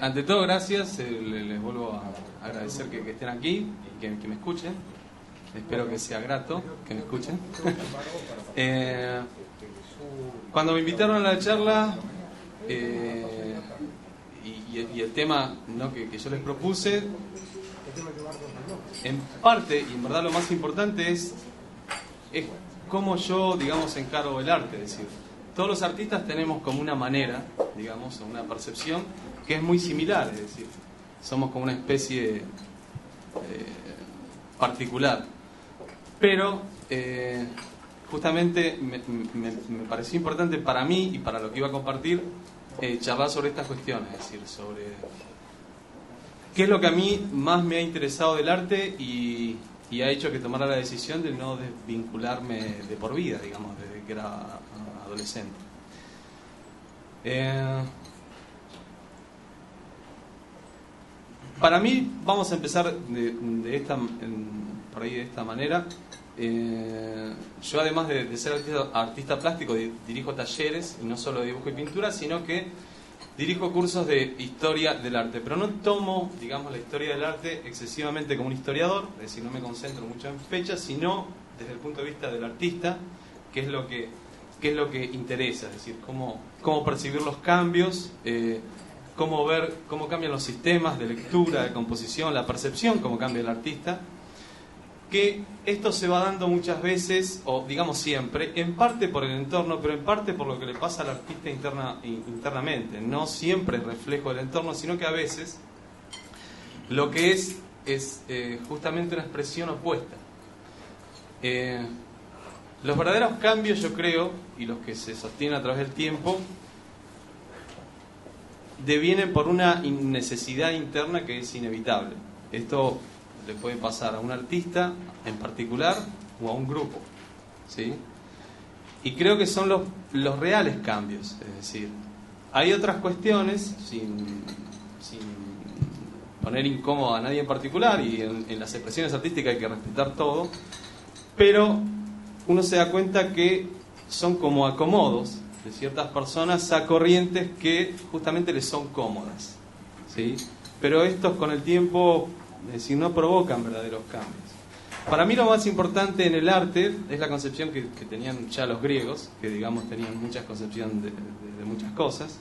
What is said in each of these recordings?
Ante todo, gracias. Les vuelvo a agradecer que estén aquí y que me escuchen. Espero que sea grato que me escuchen. Cuando me invitaron a la charla y el tema, ¿no?, que yo les propuse, en parte, y en verdad lo más importante es cómo yo, digamos, encargo el arte. Es decir, todos los artistas tenemos como una manera, digamos, una percepción que es muy similar. Es decir, somos como una especie particular. Pero justamente me pareció importante para mí y para lo que iba a compartir charlar sobre estas cuestiones. Es decir, sobre qué es lo que a mí más me ha interesado del arte y ha hecho que tomara la decisión de no desvincularme de por vida, digamos, desde que era adolescente. Para mí, vamos a empezar por ahí de esta manera. Yo, además de ser artista plástico, dirijo talleres, y no solo de dibujo y pintura, sino que dirijo cursos de historia del arte. Pero no tomo, digamos, la historia del arte excesivamente como un historiador, es decir, no me concentro mucho en fechas, sino desde el punto de vista del artista, que es lo que interesa. Es decir, cómo percibir los cambios, cómo ver cómo cambian los sistemas de lectura, de composición, la percepción, cómo cambia el artista. Que esto se va dando muchas veces, o digamos siempre, en parte por el entorno, pero en parte por lo que le pasa al artista internamente. No siempre es reflejo del entorno, sino que a veces lo que es justamente una expresión opuesta. Los verdaderos cambios, yo creo, y los que se sostienen a través del tiempo, devienen por una necesidad interna que es inevitable. Esto le puede pasar a un artista en particular o a un grupo, ¿sí? Y creo que son los reales cambios. Es decir, hay otras cuestiones, sin poner incómodo a nadie en particular, y en las expresiones artísticas hay que respetar todo, pero uno se da cuenta que son como acomodos de ciertas personas a corrientes que justamente les son cómodas, ¿sí? Pero estos con el tiempo, es decir, no provocan verdaderos cambios. Para mí lo más importante en el arte es la concepción que tenían ya los griegos, que digamos tenían muchas concepciones de muchas cosas,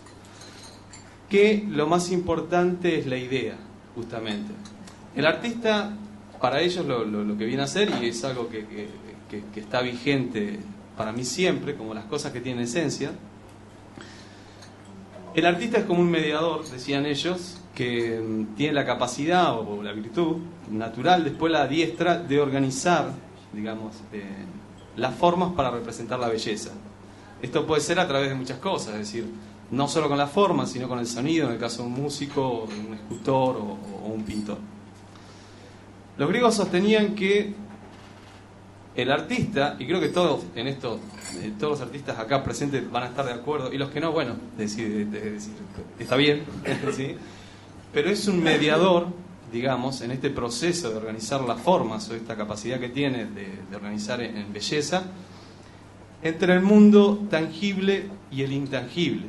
que lo más importante es la idea, justamente. El artista, para ellos lo que viene a hacer, y es algo que está vigente para mí siempre, como las cosas que tienen esencia, el artista es como un mediador, decían ellos, que tiene la capacidad o la virtud natural, después la diestra, de organizar, digamos, las formas para representar la belleza. Esto puede ser a través de muchas cosas, es decir, no solo con la forma, sino con el sonido, en el caso de un músico, un escultor o un pintor. Los griegos sostenían que el artista, y creo que todos en esto, todos los artistas acá presentes van a estar de acuerdo, y los que no, bueno, decir, está bien, ¿sí? Pero es un mediador, digamos, en este proceso de organizar las formas, o esta capacidad que tiene de organizar en belleza, entre el mundo tangible y el intangible.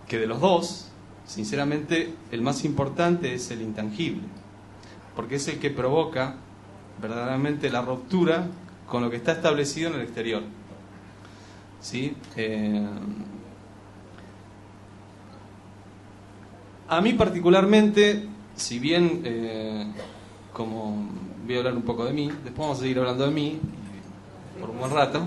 Que de los dos, sinceramente, el más importante es el intangible, porque es el que provoca verdaderamente la ruptura con lo que está establecido en el exterior, ¿sí? A mí particularmente, si bien, como voy a hablar un poco de mí, después vamos a seguir hablando de mí por un buen rato,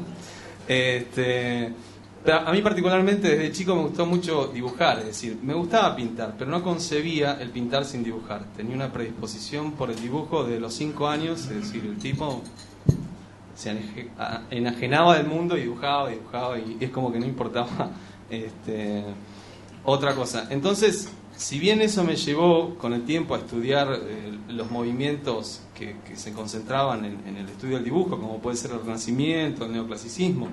pero a mí particularmente desde chico me gustó mucho dibujar, es decir, me gustaba pintar, pero no concebía el pintar sin dibujar. Tenía una predisposición por el dibujo de los 5 años, es decir, el tipo se enajenaba del mundo y dibujaba, y es como que no importaba otra cosa. Entonces, si bien eso me llevó con el tiempo a estudiar los movimientos que se concentraban en el estudio del dibujo, como puede ser el Renacimiento, el Neoclasicismo,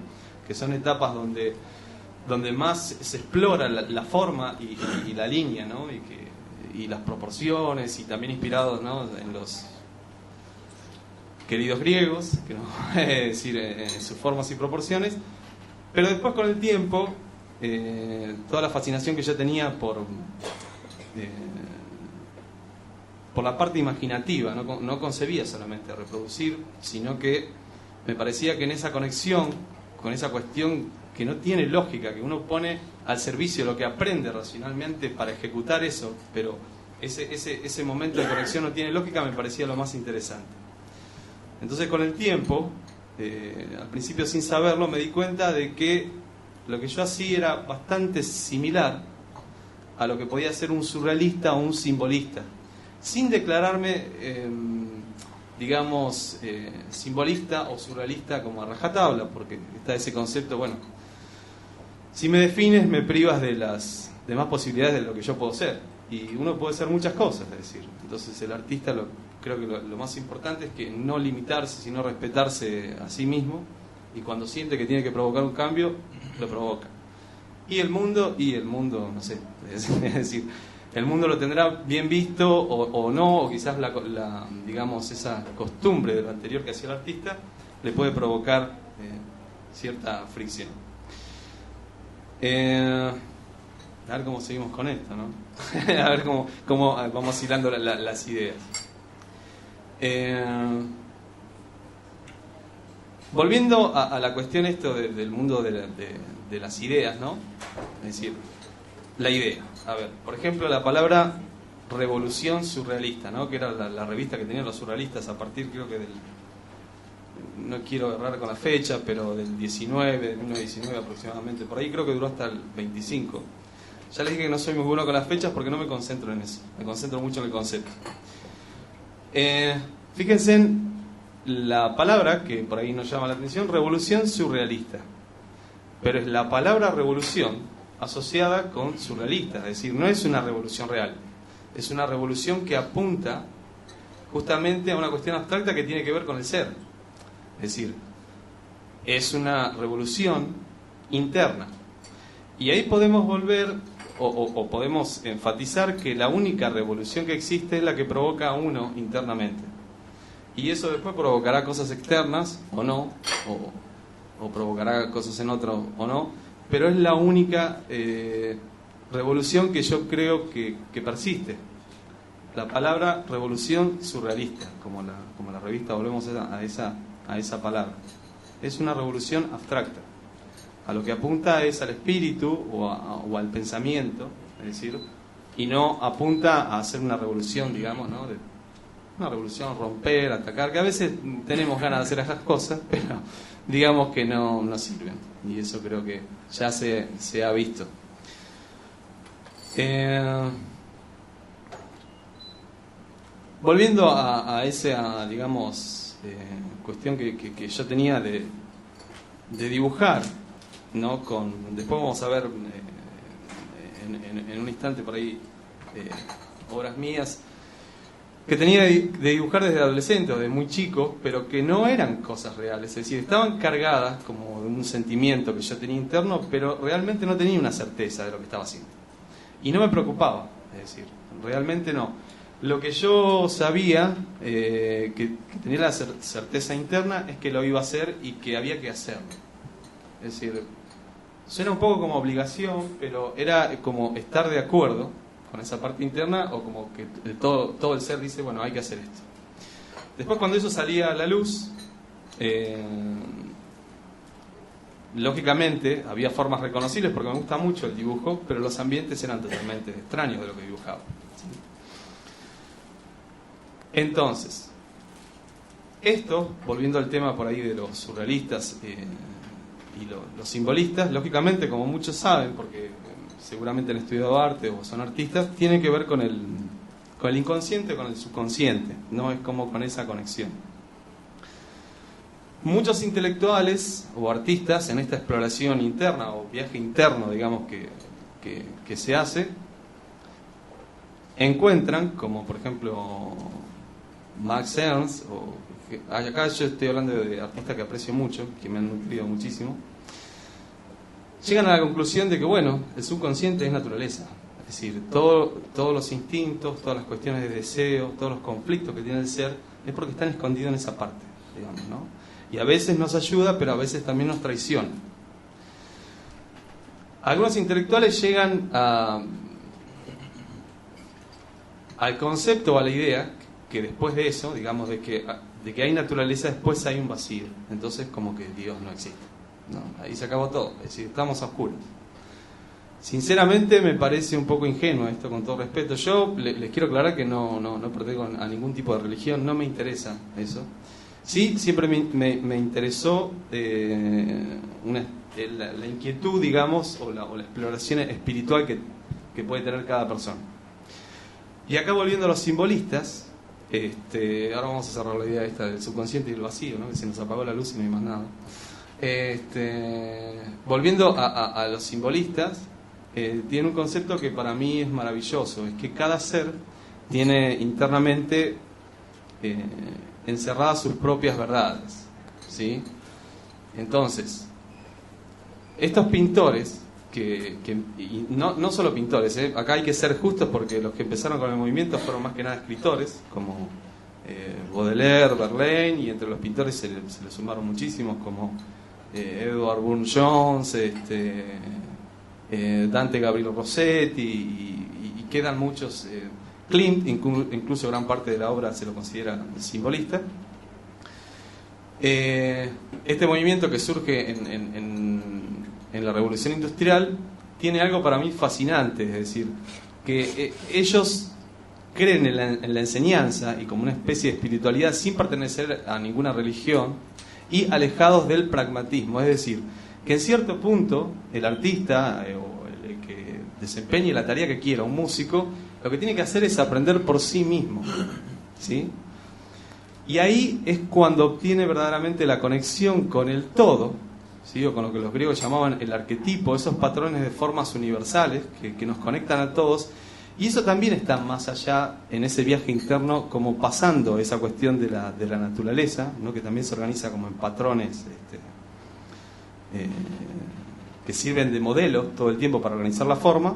que son etapas donde más se explora la forma y la línea, ¿no? y las proporciones, y también inspirados, ¿no?, en los queridos griegos, que no es decir, en sus formas y proporciones. Pero después, con el tiempo, toda la fascinación que yo tenía por la parte imaginativa. No concebía solamente reproducir, sino que me parecía que en esa conexión con esa cuestión que no tiene lógica, que uno pone al servicio lo que aprende racionalmente para ejecutar eso, pero ese momento de conexión no tiene lógica, me parecía lo más interesante. Entonces, con el tiempo, al principio sin saberlo, me di cuenta de que lo que yo hacía era bastante similar a lo que podía ser un surrealista o un simbolista, sin declararme, digamos, simbolista o surrealista como a rajatabla, porque está ese concepto, bueno, si me defines me privas de las demás posibilidades de lo que yo puedo ser, y uno puede ser muchas cosas, es decir, entonces el artista creo que lo más importante es que no limitarse, sino respetarse a sí mismo, y cuando siente que tiene que provocar un cambio, lo provoca. Y el mundo, no sé, es decir, el mundo lo tendrá bien visto o no, o quizás digamos, esa costumbre de lo anterior que hacía el artista le puede provocar cierta fricción. A ver cómo seguimos con esto, ¿no? A ver cómo vamos hilando las ideas. Volviendo a la cuestión esto del mundo de las ideas, ¿no? Es decir, la idea. A ver, por ejemplo, la palabra revolución surrealista, ¿no? Que era la revista que tenían los surrealistas a partir, creo que no quiero errar con la fecha, pero del 1919 aproximadamente, por ahí creo que duró hasta el 25. Ya les dije que no soy muy bueno con las fechas porque no me concentro en eso, me concentro mucho en el concepto. Fíjense en la palabra que por ahí nos llama la atención, revolución surrealista, pero es la palabra revolución asociada con surrealista, es decir, no es una revolución real, es una revolución que apunta justamente a una cuestión abstracta que tiene que ver con el ser, es decir, es una revolución interna. Y ahí podemos volver o podemos enfatizar que la única revolución que existe es la que provoca a uno internamente. Y eso después provocará cosas externas o no, o provocará cosas en otro o no, pero es la única revolución que yo creo que persiste. La palabra revolución surrealista, como la revista, volvemos a esa palabra. Es una revolución abstracta. A lo que apunta es al espíritu o al pensamiento, es decir, y no apunta a hacer una revolución, digamos, ¿no? Una revolución, romper, atacar, que a veces tenemos ganas de hacer esas cosas, pero digamos que no sirven. Y eso creo que ya se ha visto. Volviendo a esa, digamos, cuestión que yo tenía de dibujar, ¿no? Después vamos a ver en un instante por ahí obras mías que tenía de dibujar desde adolescente o de muy chico, pero que no eran cosas reales, es decir, estaban cargadas como de un sentimiento que yo tenía interno, pero realmente no tenía una certeza de lo que estaba haciendo. Y no me preocupaba, es decir, realmente no. Lo que yo sabía, que tenía la certeza interna, es que lo iba a hacer y que había que hacerlo. Es decir, suena un poco como obligación, pero era como estar de acuerdo con esa parte interna, o como que todo el ser dice, bueno, hay que hacer esto. Después, cuando eso salía a la luz, lógicamente había formas reconocibles porque me gusta mucho el dibujo, pero los ambientes eran totalmente extraños de lo que dibujaba. Entonces, esto, volviendo al tema por ahí de los surrealistas y los simbolistas, lógicamente, como muchos saben, porque seguramente han estudiado arte o son artistas, tiene que ver con el inconsciente o con el subconsciente, no es como con esa conexión. Muchos intelectuales o artistas en esta exploración interna o viaje interno, digamos, que se hace, encuentran, como por ejemplo Max Ernst, acá yo estoy hablando de artistas que aprecio mucho, que me han nutrido muchísimo, llegan a la conclusión de que, bueno, el subconsciente es naturaleza. Es decir, todos los instintos, todas las cuestiones de deseo, todos los conflictos que tiene el ser, es porque están escondidos en esa parte, digamos, ¿no? Y a veces nos ayuda, pero a veces también nos traiciona. Algunos intelectuales llegan al concepto o a la idea que después de eso, digamos, de que hay naturaleza, después hay un vacío. Entonces, como que Dios no existe. No, ahí se acabó todo. Es decir, estamos a oscuros. Sinceramente me parece un poco ingenuo esto, con todo respeto. Yo les quiero aclarar que no pertenezco a ningún tipo de religión, no me interesa eso. Sí, siempre me interesó la inquietud, digamos, o la exploración espiritual que puede tener cada persona. Y acá, volviendo a los simbolistas, ahora vamos a cerrar la idea esta del subconsciente y el vacío, ¿no? Que se nos apagó la luz y no hay más nada. Volviendo a los simbolistas, tiene un concepto que para mí es maravilloso, es que cada ser tiene internamente encerradas sus propias verdades, ¿sí? Entonces, estos pintores, y no solo pintores, acá hay que ser justos porque los que empezaron con el movimiento fueron más que nada escritores, como Baudelaire, Verlaine, y entre los pintores se le sumaron muchísimos, como Edward Burne-Jones, Dante Gabriel Rossetti, y quedan muchos. Klimt, incluso gran parte de la obra se lo considera simbolista. Este movimiento que surge en la Revolución Industrial tiene algo para mí fascinante, es decir, que ellos creen en la enseñanza y como una especie de espiritualidad sin pertenecer a ninguna religión y alejados del pragmatismo, es decir, que en cierto punto el artista o el que desempeñe la tarea que quiera, un músico, lo que tiene que hacer es aprender por sí mismo, ¿sí? Y ahí es cuando obtiene verdaderamente la conexión con el todo, ¿sí? O con lo que los griegos llamaban el arquetipo, esos patrones de formas universales que nos conectan a todos. Y eso también está más allá en ese viaje interno, como pasando esa cuestión de la naturaleza, ¿no? Que también se organiza como en patrones que sirven de modelo todo el tiempo para organizar la forma.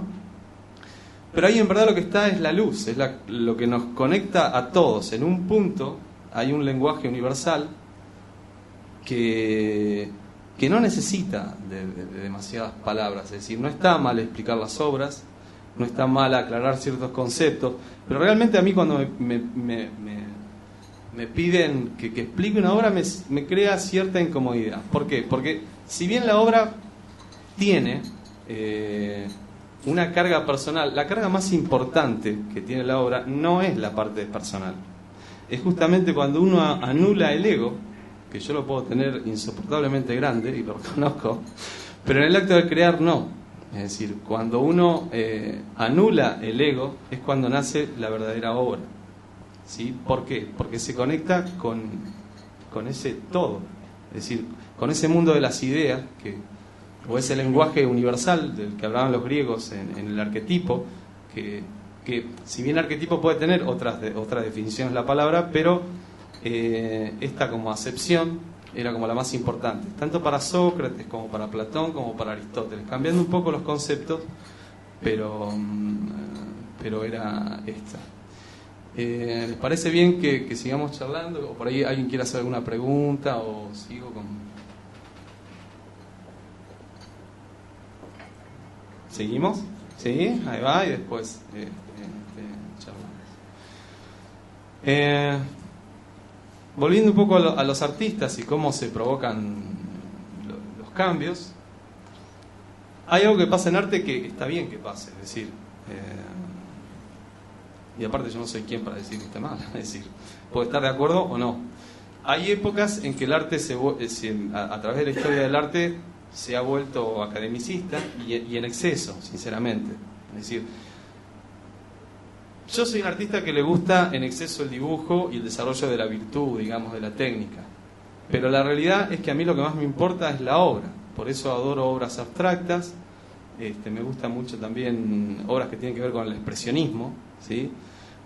Pero ahí en verdad lo que está es la luz, es lo que nos conecta a todos. En un punto hay un lenguaje universal que no necesita de demasiadas palabras. Es decir, no está mal explicar las obras, no está mal aclarar ciertos conceptos, pero realmente a mí cuando me piden que explique una obra me crea cierta incomodidad. ¿Por qué? Porque si bien la obra tiene una carga personal, la carga más importante que tiene la obra no es la parte personal. Es justamente cuando uno anula el ego, que yo lo puedo tener insoportablemente grande, y lo reconozco, pero en el acto de crear no. Es decir, cuando uno anula el ego es cuando nace la verdadera obra, ¿sí? ¿Por qué? Porque se conecta con ese todo, es decir, con ese mundo de las ideas, o ese lenguaje universal del que hablaban los griegos en el arquetipo, que si bien arquetipo puede tener otras definiciones la palabra, pero esta como acepción era como la más importante, tanto para Sócrates como para Platón como para Aristóteles, cambiando un poco los conceptos, pero era esta. ¿Les parece bien que sigamos charlando? ¿O por ahí alguien quiere hacer alguna pregunta? ¿O sigo con...? ¿Seguimos? ¿Sí? Ahí va, y después charlamos. Volviendo un poco a los artistas y cómo se provocan los cambios, hay algo que pasa en arte que está bien que pase, es decir, y aparte yo no soy quien para decir que está mal, es decir, puedo estar de acuerdo o no. Hay épocas en que el arte a través de la historia del arte se ha vuelto academicista y en exceso, sinceramente. Es decir, yo soy un artista que le gusta en exceso el dibujo y el desarrollo de la virtud, digamos, de la técnica. Pero la realidad es que a mí lo que más me importa es la obra. Por eso adoro obras abstractas. Me gustan mucho también obras que tienen que ver con el expresionismo, ¿sí?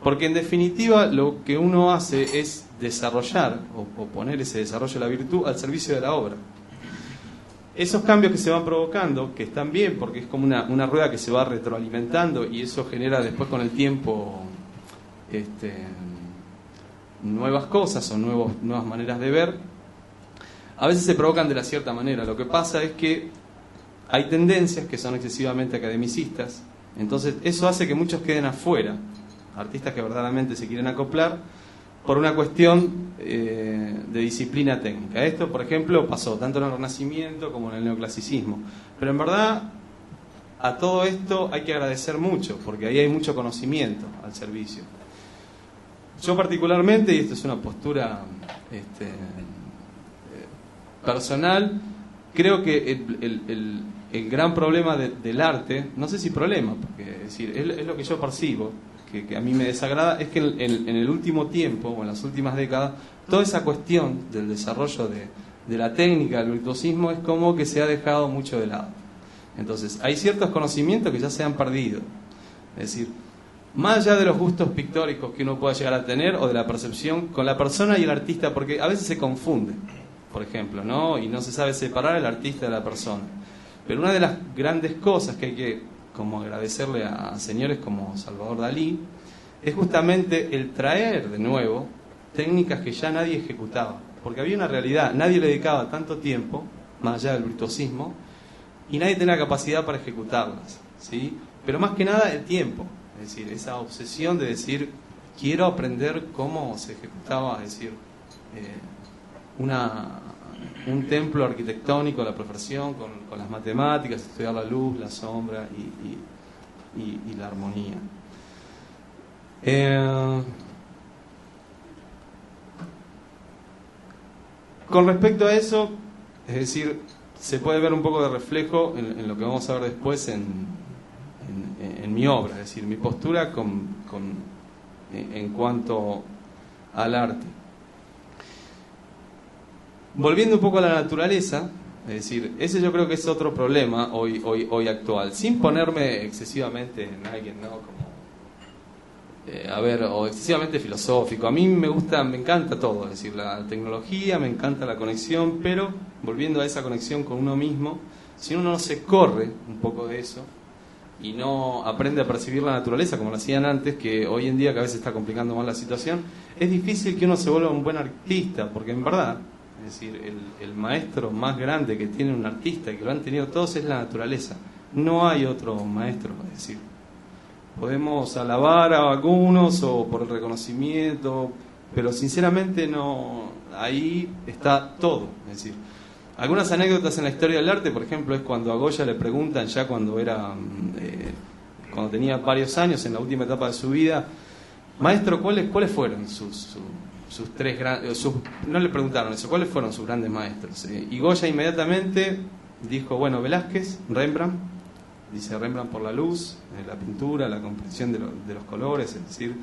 Porque en definitiva lo que uno hace es desarrollar o poner ese desarrollo de la virtud al servicio de la obra. Esos cambios que se van provocando, que están bien porque es como una rueda que se va retroalimentando y eso genera después con el tiempo nuevas cosas o nuevas maneras de ver, a veces se provocan de la cierta manera. Lo que pasa es que hay tendencias que son excesivamente academicistas, entonces eso hace que muchos queden afuera, artistas que verdaderamente se quieren acoplar, por una cuestión de disciplina técnica. Esto, por ejemplo, pasó tanto en el Renacimiento como en el Neoclasicismo. Pero en verdad, a todo esto hay que agradecer mucho, porque ahí hay mucho conocimiento al servicio. Yo particularmente, y esto es una postura personal, creo que el gran problema del arte, no sé si problema, porque es decir, es lo que yo percibo, que a mí me desagrada, es que en el último tiempo, o en las últimas décadas, toda esa cuestión del desarrollo de la técnica, del virtuosismo, es como que se ha dejado mucho de lado. Entonces, hay ciertos conocimientos que ya se han perdido. Es decir, más allá de los gustos pictóricos que uno pueda llegar a tener, o de la percepción con la persona y el artista, porque a veces se confunde, por ejemplo, ¿no? Y no se sabe separar el artista de la persona. Pero una de las grandes cosas que hay que como agradecerle a señores como Salvador Dalí, es justamente el traer de nuevo técnicas que ya nadie ejecutaba, porque había una realidad, nadie le dedicaba tanto tiempo, más allá del virtuosismo, y nadie tenía capacidad para ejecutarlas, ¿sí? Pero más que nada el tiempo, es decir, esa obsesión de decir, quiero aprender cómo se ejecutaba, es decir, un templo arquitectónico, la perfección, con las matemáticas, estudiar la luz, la sombra y la armonía. Con respecto a eso, es decir, se puede ver un poco de reflejo en lo que vamos a ver después en mi obra, es decir, mi postura en cuanto al arte. Volviendo un poco a la naturaleza, es decir, ese yo creo que es otro problema hoy actual, sin ponerme excesivamente en alguien, ¿no? Como, o excesivamente filosófico. A mí me encanta todo, es decir, la tecnología, me encanta la conexión, pero volviendo a esa conexión con uno mismo, si uno no se corre un poco de eso y no aprende a percibir la naturaleza como lo hacían antes, que hoy en día cada vez se está complicando más la situación, es difícil que uno se vuelva un buen artista, porque en verdad, es decir, el maestro más grande que tiene un artista y que lo han tenido todos es la naturaleza. No hay otro maestro, es decir, podemos alabar a algunos o por el reconocimiento, pero sinceramente no, ahí está todo. Es decir, algunas anécdotas en la historia del arte, por ejemplo, es cuando a Goya le preguntan ya cuando tenía varios años, en la última etapa de su vida, maestro, ¿cuáles fueron sus tres grandes, no le preguntaron eso, ¿cuáles fueron sus grandes maestros? Y Goya inmediatamente dijo, bueno, Velázquez, Rembrandt, dice Rembrandt por la luz, la pintura, la comprensión de los colores, es decir,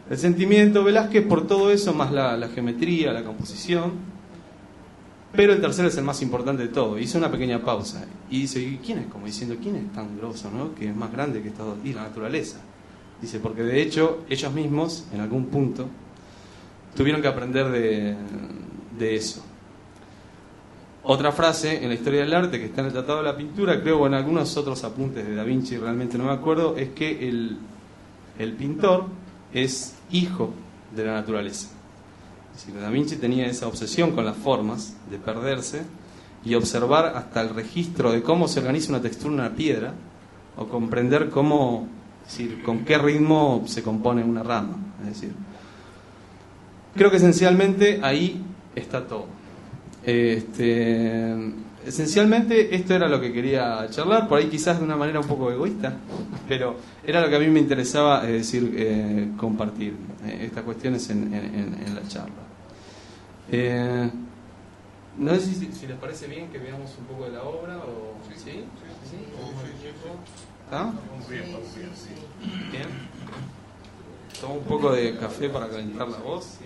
el sentimiento, Velázquez por todo eso, más la geometría, la composición, pero el tercero es el más importante de todo. Hizo una pequeña pausa y dice, ¿y quién es? Como diciendo, ¿quién es tan grosso, no? Que es más grande que estos dos, y la naturaleza. Dice, porque de hecho ellos mismos, en algún punto, tuvieron que aprender de eso. Otra frase en la historia del arte que está en el Tratado de la Pintura, creo, o en algunos otros apuntes de Da Vinci, realmente no me acuerdo, es que el pintor es hijo de la naturaleza. Es decir, Da Vinci tenía esa obsesión con las formas, de perderse y observar hasta el registro de cómo se organiza una textura en una piedra, o comprender cómo, es decir, con qué ritmo se compone una rama. Es decir, creo que esencialmente ahí está todo. Esencialmente esto era lo que quería charlar, por ahí quizás de una manera un poco egoísta, pero era lo que a mí me interesaba, es decir, compartir estas cuestiones en la charla. No sé si les parece bien que veamos un poco de la obra o ¿sí? ¿Está? Bien. Tomo un poco de café para calentar la voz. Sí.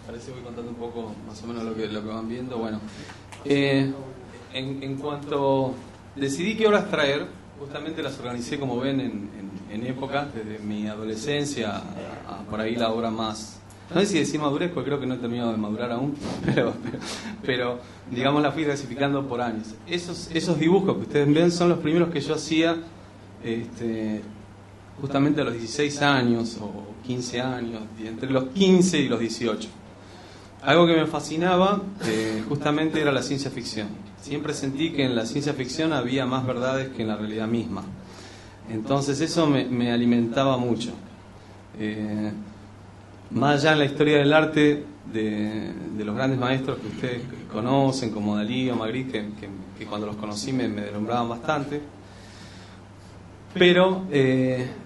Parece que voy contando un poco más o menos lo que van viendo. Bueno, En cuanto decidí qué obras traer, justamente las organicé, como ven, en época, desde mi adolescencia a por ahí la obra más... No sé si decir madurez, porque creo que no he terminado de madurar aún, pero digamos la fui clasificando por años. Esos dibujos que ustedes ven son los primeros que yo hacía justamente a los 16 años o 15 años, entre los 15 y los 18. Algo que me fascinaba justamente era la ciencia ficción. Siempre sentí que en la ciencia ficción había más verdades que en la realidad misma. Entonces eso me alimentaba mucho. Más allá en la historia del arte de los grandes maestros que ustedes conocen, como Dalí o Magritte, que cuando los conocí me deslumbraban bastante. Pero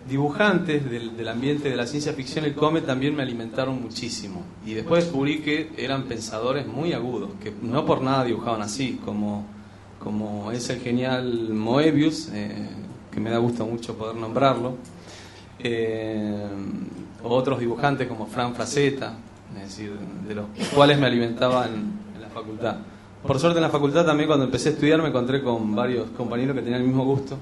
dibujantes del ambiente de la ciencia ficción y el cómic también me alimentaron muchísimo. Y después descubrí que eran pensadores muy agudos, que no por nada dibujaban así, como es el genial Moebius, que me da gusto mucho poder nombrarlo, o otros dibujantes como Fran Frazetta, es decir, de los cuales me alimentaban en la facultad. Por suerte en la facultad también, cuando empecé a estudiar, me encontré con varios compañeros que tenían el mismo gusto.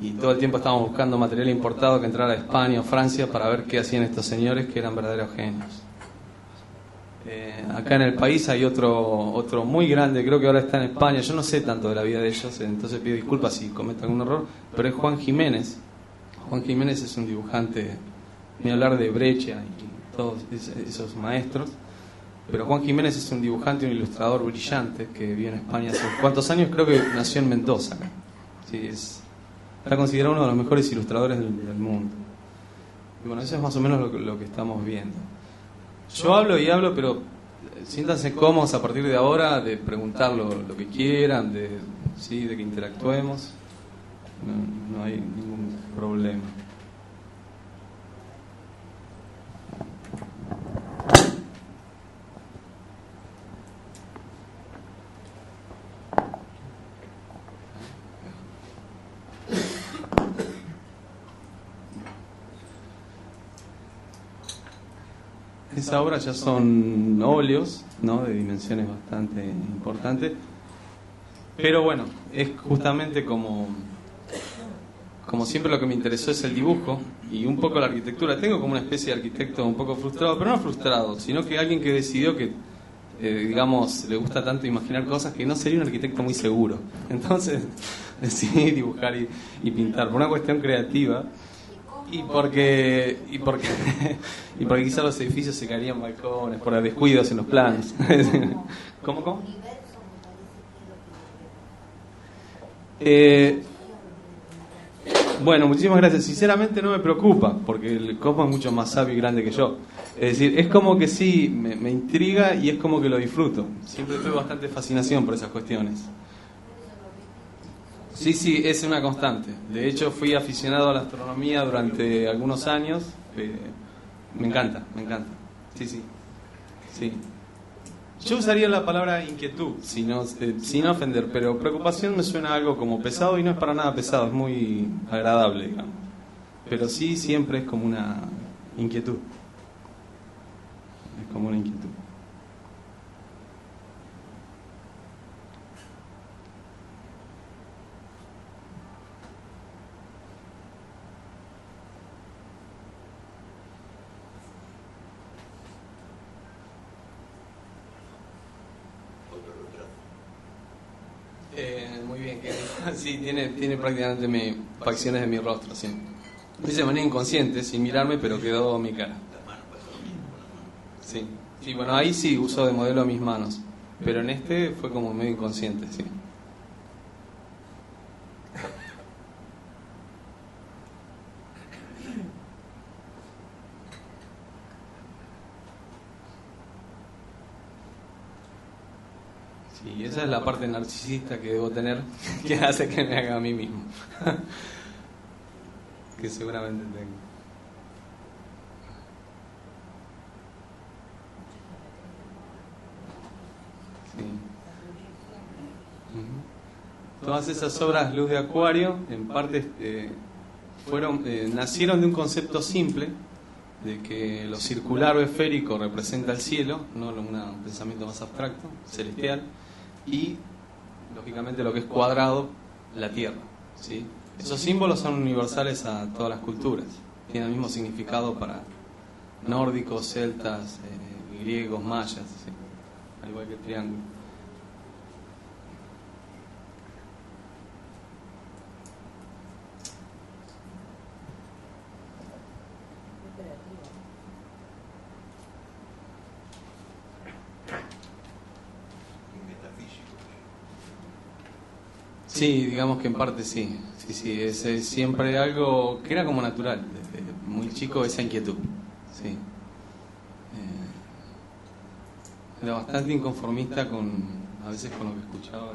Y todo el tiempo estábamos buscando material importado que entrara a España o Francia para ver qué hacían estos señores que eran verdaderos genios. Acá en el país hay otro muy grande, creo que ahora está en España. Yo no sé tanto de la vida de ellos, entonces pido disculpas si cometo algún error, pero es Juan Jiménez. Juan Jiménez es un dibujante, ni hablar de Brecha y todos esos maestros, pero Juan Jiménez es un dibujante, un ilustrador brillante que vive en España hace cuántos años, creo que nació en Mendoza. Sí, está considerado uno de los mejores ilustradores del mundo. Y bueno, eso es más o menos lo que estamos viendo. Yo hablo y hablo, pero siéntanse cómodos a partir de ahora de preguntar lo que quieran, de que interactuemos. No hay ningún problema. Esa obra ya son óleos, ¿no?, de dimensiones bastante importantes, pero bueno, es justamente como siempre lo que me interesó es el dibujo y un poco la arquitectura. Tengo como una especie de arquitecto un poco frustrado, pero no frustrado, sino que alguien que decidió que, digamos, le gusta tanto imaginar cosas que no sería un arquitecto muy seguro. Entonces decidí dibujar y pintar por una cuestión creativa. Y porque quizás los edificios se caerían balcones, por descuidos en los planos. ¿Cómo? Bueno, muchísimas gracias. Sinceramente no me preocupa, porque el cosmos es mucho más sabio y grande que yo. Es decir, es como que sí, me intriga y es como que lo disfruto. Siempre tuve bastante fascinación por esas cuestiones. Sí, es una constante. De hecho, fui aficionado a la astronomía durante algunos años. Me encanta. Sí. Yo usaría la palabra inquietud, sin ofender, pero preocupación me suena algo como pesado y no es para nada pesado, es muy agradable, digamos. Pero sí, siempre es como una inquietud. Es como una inquietud. Muy bien, sí, tiene prácticamente facciones de mi rostro, sí. Lo hice de manera inconsciente, sin mirarme, pero quedó mi cara. Sí, bueno, ahí sí uso de modelo mis manos, pero en este fue como medio inconsciente, sí. Y esa es la parte narcisista que debo tener, que hace que me haga a mí mismo. Que seguramente tengo. Sí. Todas esas obras Luz de Acuario, en parte nacieron de un concepto simple, de que lo circular o esférico representa el cielo, no un pensamiento más abstracto, celestial. y, lógicamente, lo que es cuadrado, la Tierra, ¿sí? Esos símbolos son universales a todas las culturas, tienen el mismo significado para nórdicos, celtas, griegos, mayas, ¿sí? Al igual que el triángulo. Sí, digamos que en parte sí. Sí, es siempre algo que era como natural, desde muy chico esa inquietud. Sí. Era bastante inconformista a veces con lo que escuchaba.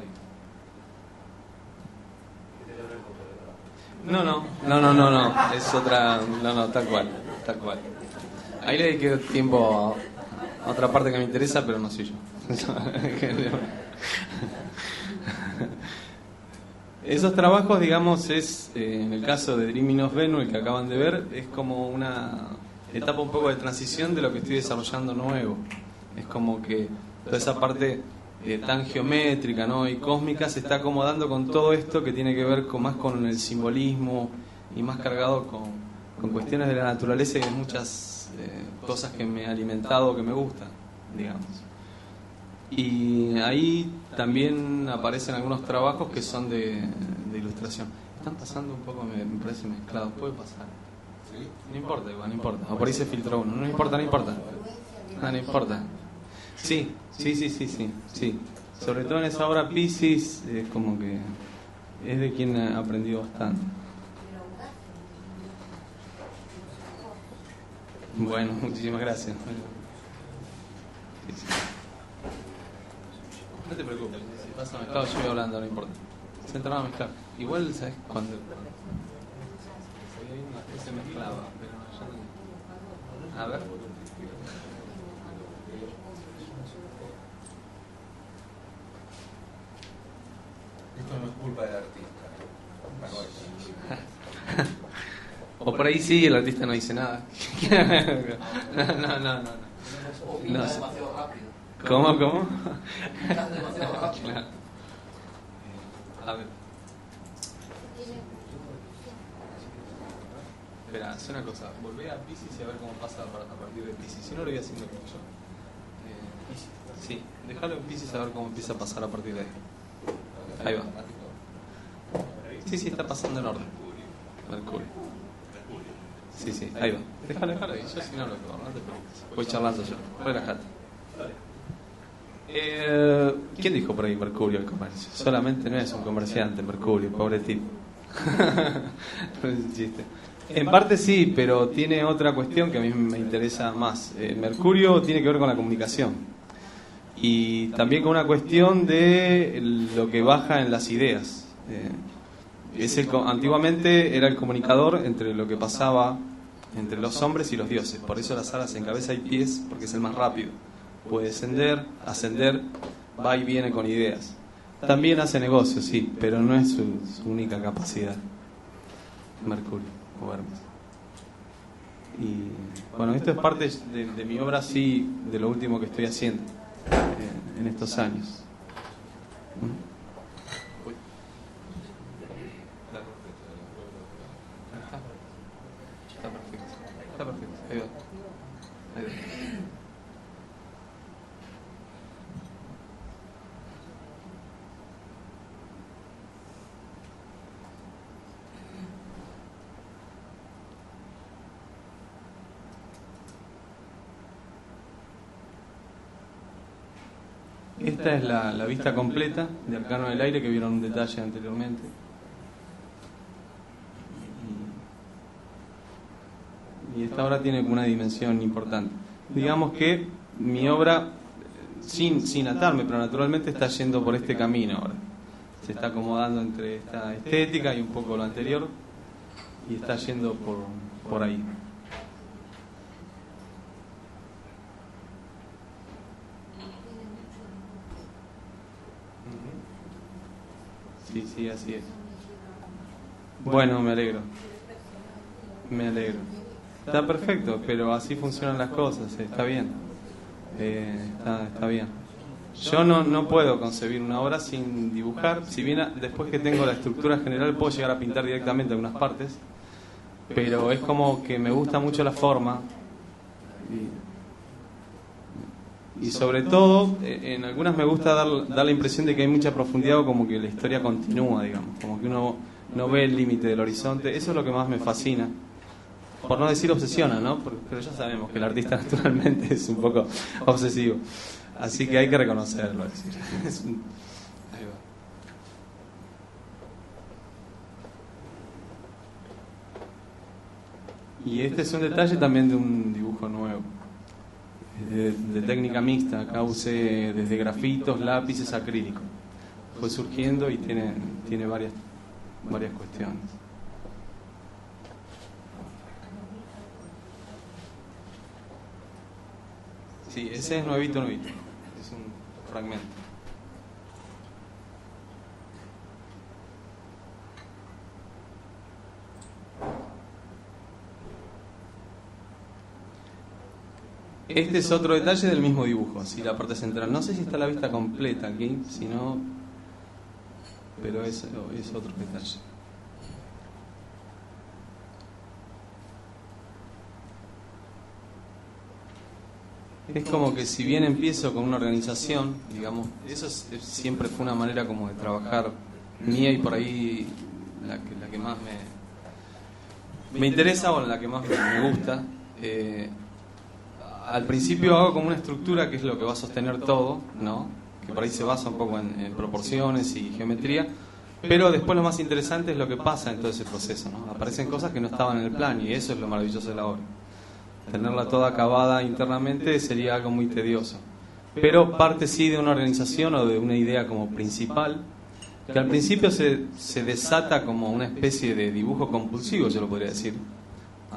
No, es otra, no, tal cual. Ahí le dediqué tiempo a otra parte que me interesa, pero no soy yo. Esos trabajos, digamos, en el caso de Dreaming of Venus, el que acaban de ver, es como una etapa un poco de transición de lo que estoy desarrollando nuevo. Es como que toda esa parte tan geométrica, ¿no?, y cósmica se está acomodando con todo esto que tiene que ver más con el simbolismo y más cargado con cuestiones de la naturaleza y de muchas cosas que me he alimentado, que me gustan, digamos. Y ahí también aparecen algunos trabajos que son de ilustración. Están pasando un poco, me parece, mezclados. Puede pasar. No importa, igual, no importa. O por ahí se filtró uno. No importa. No importa. Sí. Sobre todo en esa obra Piscis, es como que es de quien he aprendido bastante. Bueno, muchísimas gracias. Sí. No te preocupes, si pasa mezclado yo voy hablando, no importa. Se entraba a mezclar. Igual, ¿sabes? Cuando se mezclaba, pero ya no. A ver. Esto no es culpa del artista. O por ahí sí, el artista no dice nada. No. No sé. Demasiado rápido. ¿Cómo? Estás demasiado rápido. Claro. A ver. Espera, hace una cosa. Volvé a Piscis y a ver cómo pasa a partir de Piscis. Si no, lo voy haciendo como yo. Sí, déjalo en Piscis a ver cómo empieza a pasar a partir de ahí. Ahí va. Sí, está pasando en orden. Mercurio. Sí, ahí va. Déjalo. Y yo si no lo puedo, no te preocupes. Voy charlando yo. Relájate. ¿Quién dijo por ahí Mercurio el comercio? Solamente no es un comerciante, Mercurio, pobre tipo. No es un chiste. En parte sí, pero tiene otra cuestión que a mí me interesa más. Mercurio tiene que ver con la comunicación y también con una cuestión de lo que baja en las ideas. Antiguamente era el comunicador entre lo que pasaba entre los hombres y los dioses. Por eso las alas en cabeza y pies, porque es el más rápido. Puede descender, ascender, va y viene con ideas. También hace negocios, sí, pero no es su única capacidad. Mercurio o Hermes. Y bueno, esto es parte de mi obra, sí, de lo último que estoy haciendo en estos años. Está perfecto. Ahí va. Esta es la vista completa de Arcano del Aire, que vieron un detalle anteriormente. Y esta obra tiene una dimensión importante. Digamos que mi obra, sin atarme, pero naturalmente está yendo por este camino ahora. Se está acomodando entre esta estética y un poco lo anterior, y está yendo por ahí. Sí, así es. Bueno, me alegro. Está perfecto, pero así funcionan las cosas, está bien. Está bien. Yo no puedo concebir una obra sin dibujar. Si bien después que tengo la estructura general puedo llegar a pintar directamente algunas partes, pero es como que me gusta mucho la forma y sobre todo en algunas me gusta dar la impresión de que hay mucha profundidad, o como que la historia continúa, digamos, como que uno no ve el límite del horizonte. Eso es lo que más me fascina, por no decir obsesiona, ¿no? Pero ya sabemos que el artista naturalmente es un poco obsesivo, así que hay que reconocerlo. Es decir, ahí va. Y este es un detalle también de un dibujo nuevo, de técnica mixta. Acá usé desde grafitos, lápices, acrílico. Fue surgiendo y tiene varias cuestiones. Sí, ese es nuevito. Es un fragmento. Este es otro detalle del mismo dibujo, así la parte central. No sé si está la vista completa aquí, si no, pero es otro detalle. Es como que si bien empiezo con una organización, digamos, eso siempre fue una manera como de trabajar mía, y por ahí la que más me interesa, o la que más me gusta. Al principio hago como una estructura que es lo que va a sostener todo, ¿no? Que por ahí se basa un poco en proporciones y geometría, pero después lo más interesante es lo que pasa en todo ese proceso, ¿no? Aparecen cosas que no estaban en el plan, y eso es lo maravilloso de la obra. Tenerla toda acabada internamente sería algo muy tedioso, pero parte sí de una organización o de una idea como principal, que al principio se desata como una especie de dibujo compulsivo, yo lo podría decir.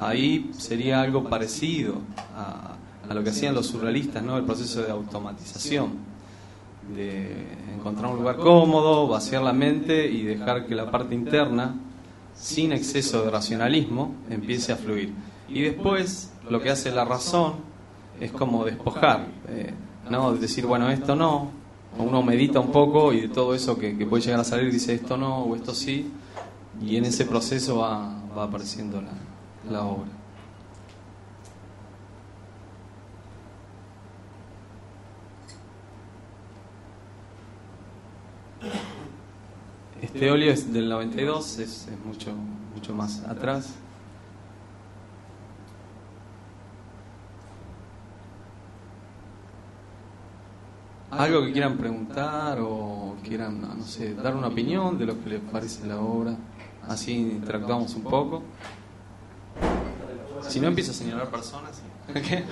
Ahí sería algo parecido a lo que hacían los surrealistas, ¿no? El proceso de automatización, de encontrar un lugar cómodo, vaciar la mente y dejar que la parte interna, sin exceso de racionalismo, empiece a fluir. Y después lo que hace la razón es como despojar, ¿no? Decir, bueno, esto no, o uno medita un poco y de todo eso que puede llegar a salir dice esto no o esto sí, y en ese proceso va apareciendo la obra. Este óleo es del 92, es mucho más atrás. ¿Algo que quieran preguntar o quieran, no sé, dar una opinión de lo que les parece la obra? Así interactuamos un poco. Si no, empiezo a señalar personas. ¿Qué?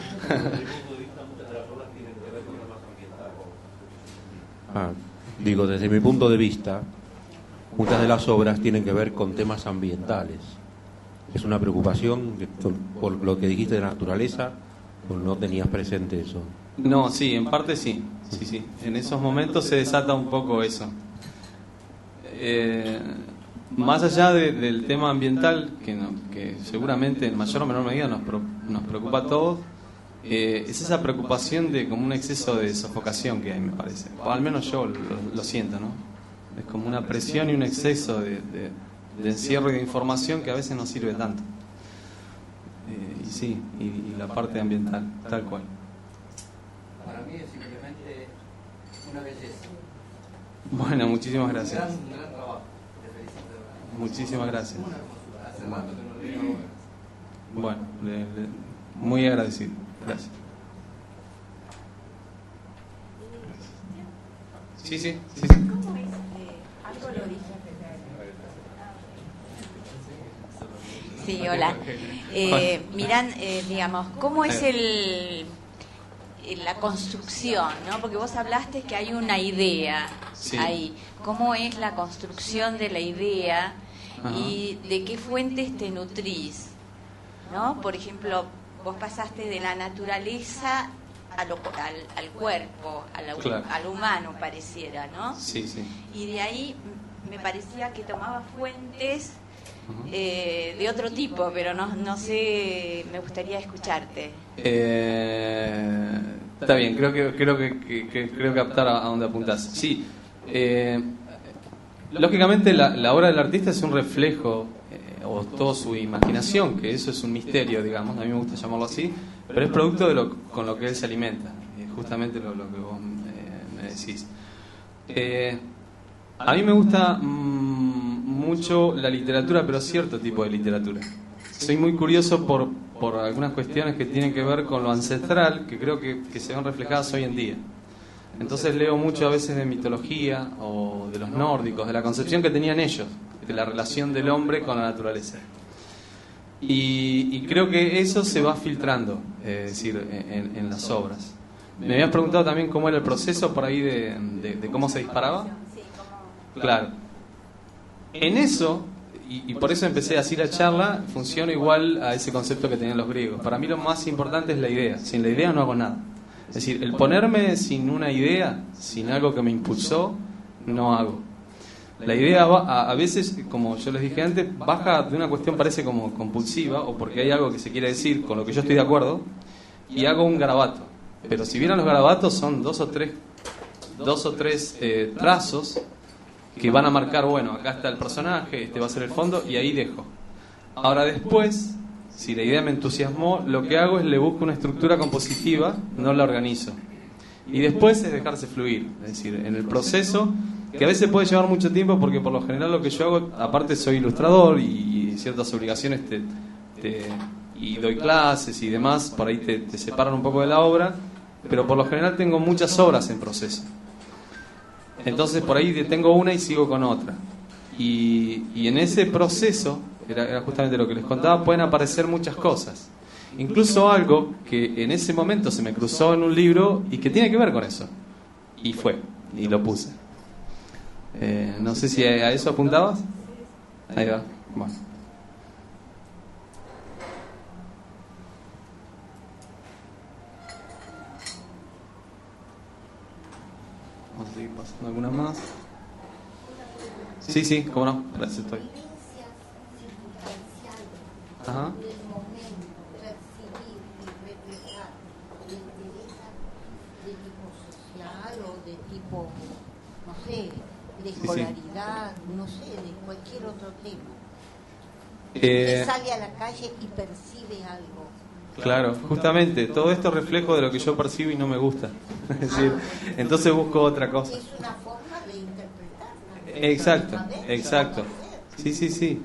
Digo, desde mi punto de vista, muchas de las obras tienen que ver con temas ambientales. Es una preocupación por lo que dijiste de la naturaleza, o no tenías presente eso. No, sí, en parte sí. Sí. En esos momentos se desata un poco eso. Más allá del tema ambiental, que seguramente en mayor o menor medida nos preocupa a todos, es esa preocupación de como un exceso de sofocación que hay, me parece. O al menos yo lo siento, ¿no? Es como una presión y un exceso de encierro y de información que a veces no sirve tanto. Y sí, y la parte ambiental, tal cual. Para mí es simplemente una belleza. Bueno, muchísimas gracias. Un gran trabajo. Te felicito. Muchísimas gracias. Una hermosura. Hace rato que no leí una obra. Bueno, muy agradecido. Gracias. Sí. ¿Cómo es? Algo lo dije. Sí, hola. Miran, digamos, ¿cómo es la construcción, ¿no? Porque vos hablaste que hay una idea ahí. ¿Cómo es la construcción de la idea? Ajá. Y de qué fuentes te nutrís, ¿no? Por ejemplo, vos pasaste de la naturaleza al cuerpo, Claro. al humano, pareciera, ¿no? Sí. Y de ahí me parecía que tomaba fuentes de otro tipo, pero no sé, me gustaría escucharte. Está bien, creo captar a dónde apuntás. Sí, lógicamente la obra del artista es un reflejo, o toda su imaginación, que eso es un misterio, digamos, a mí me gusta llamarlo así, pero es producto de con lo que él se alimenta, justamente lo que vos me decís. A mí me gusta mucho la literatura, pero cierto tipo de literatura. Soy muy curioso por algunas cuestiones que tienen que ver con lo ancestral, que creo que se ven reflejadas hoy en día. Entonces leo mucho a veces de mitología o de los nórdicos, de la concepción que tenían ellos, de la relación del hombre con la naturaleza. Y creo que eso se va filtrando, es decir, en las obras. Me habías preguntado también cómo era el proceso por ahí de cómo se disparaba. Claro. En eso, y por eso empecé así la charla, funciona igual a ese concepto que tenían los griegos. Para mí lo más importante es la idea. Sin la idea no hago nada. Es decir, el ponerme sin una idea, sin algo que me impulsó, no hago. La idea a veces, como yo les dije antes, baja de una cuestión parece como compulsiva, o porque hay algo que se quiere decir con lo que yo estoy de acuerdo, y hago un garabato. Pero si vieran los garabatos son dos o tres trazos que van a marcar, bueno, acá está el personaje, este va a ser el fondo, y ahí dejo. Ahora después, si la idea me entusiasmó, lo que hago es le busco una estructura compositiva, no la organizo. Y después es dejarse fluir, es decir, en el proceso, que a veces puede llevar mucho tiempo, porque por lo general lo que yo hago, aparte soy ilustrador y ciertas obligaciones y doy clases y demás, por ahí te separan un poco de la obra, pero por lo general tengo muchas obras en proceso. Entonces por ahí detengo una y sigo con otra. Y en ese proceso, era justamente lo que les contaba, pueden aparecer muchas cosas. Incluso algo que en ese momento se me cruzó en un libro y que tiene que ver con eso. Y lo puse. No sé si a eso apuntabas. Ahí va. Bueno. Vamos a seguir pasando alguna más. Sí, cómo no. Gracias, estoy. Ajá. De escolaridad, no sé, de cualquier otro tema. Que sale a la calle y percibe algo. Claro, justamente, todo esto es reflejo de lo que yo percibo y no me gusta. Es decir, entonces busco otra cosa. Es una forma de interpretar. Exacto. Sí.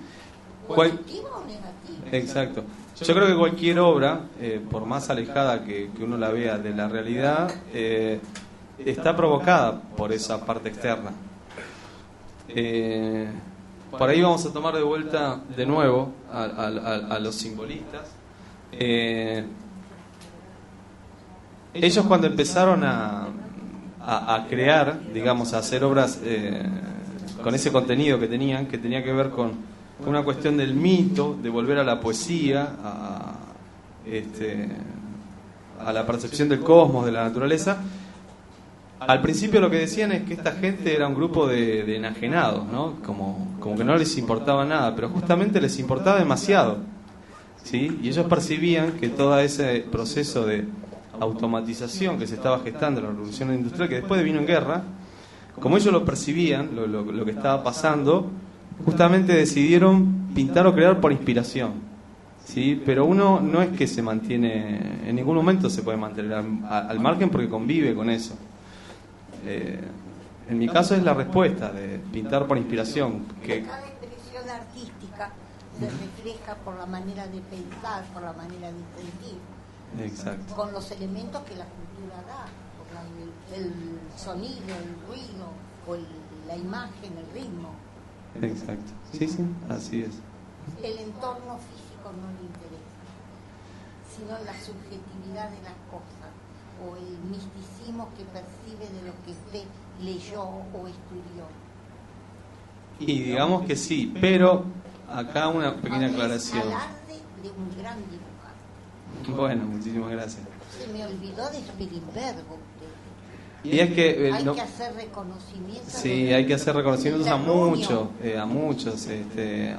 ¿Positiva o negativa? Exacto. Yo creo que cualquier obra, por más alejada que uno la vea de la realidad, está provocada por esa parte externa. Por ahí vamos a tomar de vuelta de nuevo a los simbolistas. Ellos cuando empezaron a crear, digamos, a hacer obras con ese contenido que tenían, que tenía que ver con una cuestión del mito, de volver a la poesía, a la percepción del cosmos, de la naturaleza. Al principio lo que decían es que esta gente era un grupo de enajenados, ¿no? Como que no les importaba nada, pero justamente les importaba demasiado, ¿sí? Y ellos percibían que todo ese proceso de automatización que se estaba gestando en la revolución industrial, que después vino en guerra, como ellos lo percibían, lo que estaba pasando, justamente decidieron pintar o crear por inspiración, ¿sí? Pero uno no es que se mantiene, en ningún momento se puede mantener al margen porque convive con eso. En mi caso es la respuesta de pintar por inspiración, que cada expresión artística se refleja por la manera de pensar, por la manera de sentir. Exacto. Con los elementos que la cultura da, por el sonido, el ruido, o la imagen, el ritmo. Exacto. Sí, así es. El entorno físico no le interesa, sino la subjetividad de las cosas, o el misticismo que percibe de lo que usted leyó o estudió. Y digamos que sí, pero acá una pequeña aclaración. Alarde de un gran dibujante. Bueno, muchísimas gracias. Se me olvidó de Spilimbergo. Y es que hay que hacer reconocimientos. Sí, hay que hacer reconocimientos a muchos.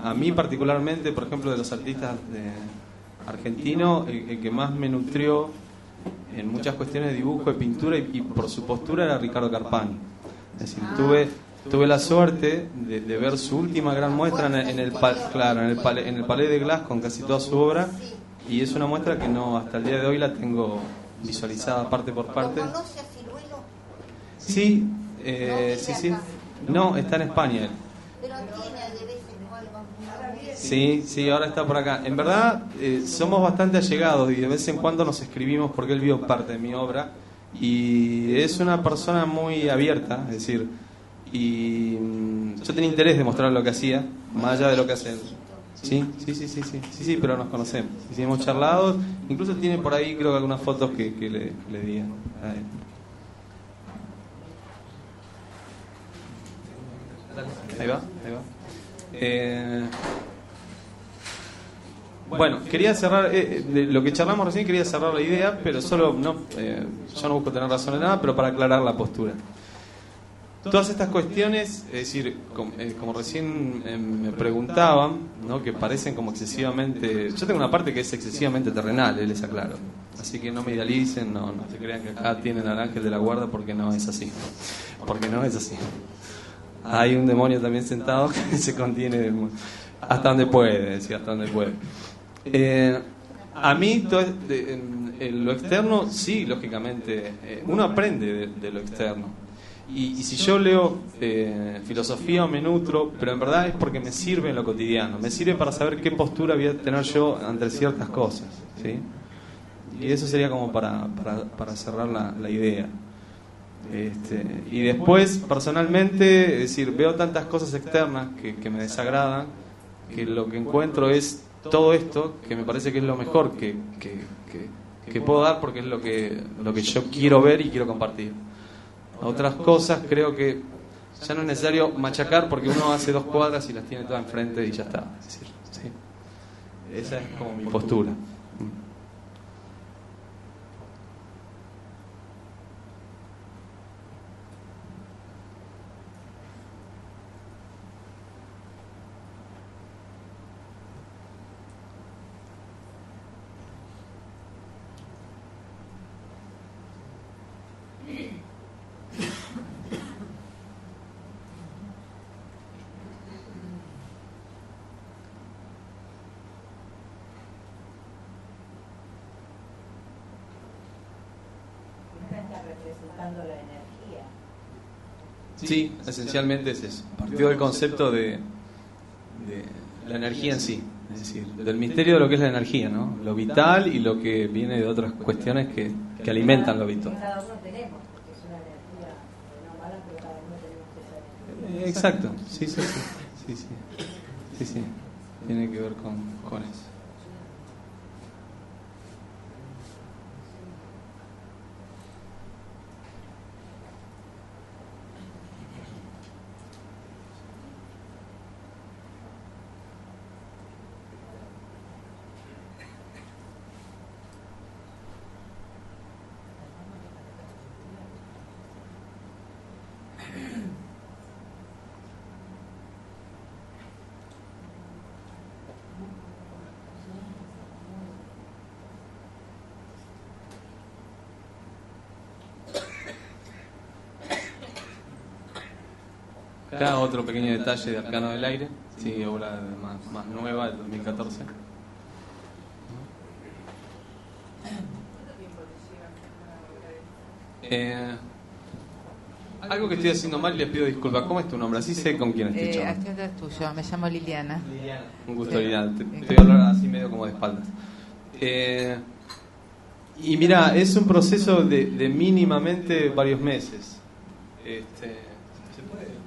A mí particularmente, por ejemplo, de los artistas argentinos, el que más me nutrió en muchas cuestiones de dibujo, de pintura y por su postura era Ricardo Carpani. Es decir, tuve la suerte de ver su última gran muestra en el Palais de Glass con casi toda su obra, y es una muestra que no, hasta el día de hoy la tengo visualizada parte por parte. ¿Lo conoce a Ciruelo? Sí, sí. No, está en España él. Pero tiene de vez en cuando. Sí, ahora está por acá. En verdad, somos bastante allegados y de vez en cuando nos escribimos porque él vio parte de mi obra y es una persona muy abierta, es decir, y yo tenía interés de mostrar lo que hacía, más allá de lo que hace él. Sí, pero nos conocemos. Sí, hemos charlado, incluso tiene por ahí creo que algunas fotos que le di a él. Ahí va. Bueno, quería cerrar de lo que charlamos recién, quería cerrar la idea, pero solo yo no busco tener razón en nada, pero para aclarar la postura. Todas estas cuestiones, es decir, como recién me preguntaban, ¿no? Que parecen como excesivamente... Yo tengo una parte que es excesivamente terrenal, les aclaro. Así que no me idealicen, no se crean que acá tienen al ángel de la guarda, porque no es así. Porque no es así. Hay un demonio también sentado que se contiene hasta donde puede, decir, hasta donde puede. A mí, lo externo, sí, lógicamente, uno aprende de lo externo. Y si yo leo filosofía o me nutro, pero en verdad es porque me sirve en lo cotidiano, me sirve para saber qué postura voy a tener yo ante ciertas cosas, ¿sí? Y eso sería como para cerrar la idea. Y después, personalmente, es decir, veo tantas cosas externas que me desagradan, que lo que encuentro es todo esto, que me parece que es lo mejor que puedo dar, porque es lo que yo quiero ver y quiero compartir. Otras cosas creo que ya no es necesario machacar, porque uno hace 2 cuadras y las tiene todas enfrente y ya está. Es decir, ¿sí? Esa es como mi postura. Representando la energía. Sí, esencialmente es eso. Partió del concepto de la energía en sí, es decir, del misterio de lo que es la energía, ¿no? Lo vital y lo que viene de otras cuestiones que alimentan lo vital. Cada uno tenemos, porque es una energía no mala, pero cada uno tenemos esa energía. Exacto, sí. Tiene que ver con eso. Acá otro pequeño detalle de Arcano del Aire, sí, obra más nueva del 2014. Algo que estoy haciendo mal y les pido disculpas. ¿Cómo es tu nombre? Así sé con quién estoy charlando. Este es tuyo, me llamo Liliana. Un gusto, Liliana. Te voy a hablar así medio como de espaldas. Y mira, es un proceso de mínimamente varios meses. ¿Se puede?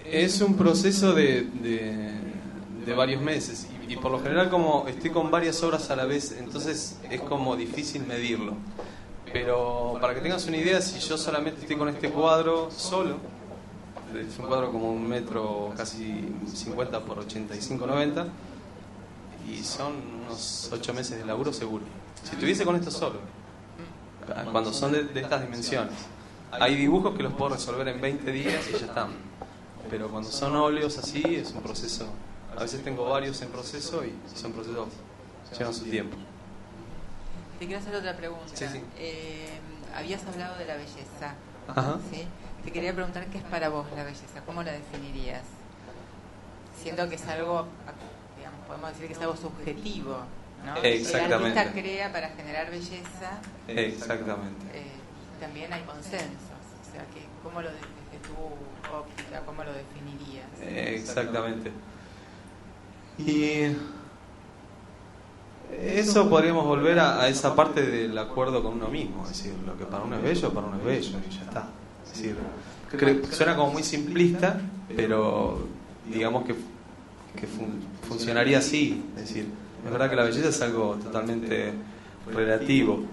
Es un proceso de varios meses y por lo general, como estoy con varias obras a la vez, entonces es como difícil medirlo. Pero para que tengas una idea, si yo solamente estoy con este cuadro solo, es un cuadro como 1 metro casi 50 por 85, 90, y son unos 8 meses de laburo seguro. Si estuviese con esto solo, cuando son de estas dimensiones, hay dibujos que los puedo resolver en 20 días y ya están. pero cuando son óleos así es un proceso. A veces tengo varios en proceso y son procesos que llevan su tiempo. Te quiero hacer otra pregunta. Sí, sí. Habías hablado de la belleza. Ajá. ¿Sí? Te quería preguntar qué es para vos la belleza, ¿cómo la definirías? Siento que es algo, digamos, podemos decir que es algo subjetivo, ¿no? Exactamente. El artista crea para generar belleza. Exactamente. También hay consensos, o sea, que ¿cómo lo desde tu óptica, cómo lo definirías? Exactamente. Y eso podríamos volver a esa parte del acuerdo con uno mismo, es decir, lo que para uno es bello, para uno es bello, y ya está. Es decir, suena como muy simplista, pero digamos que funcionaría así. Es decir, es verdad que la belleza es algo totalmente relativo.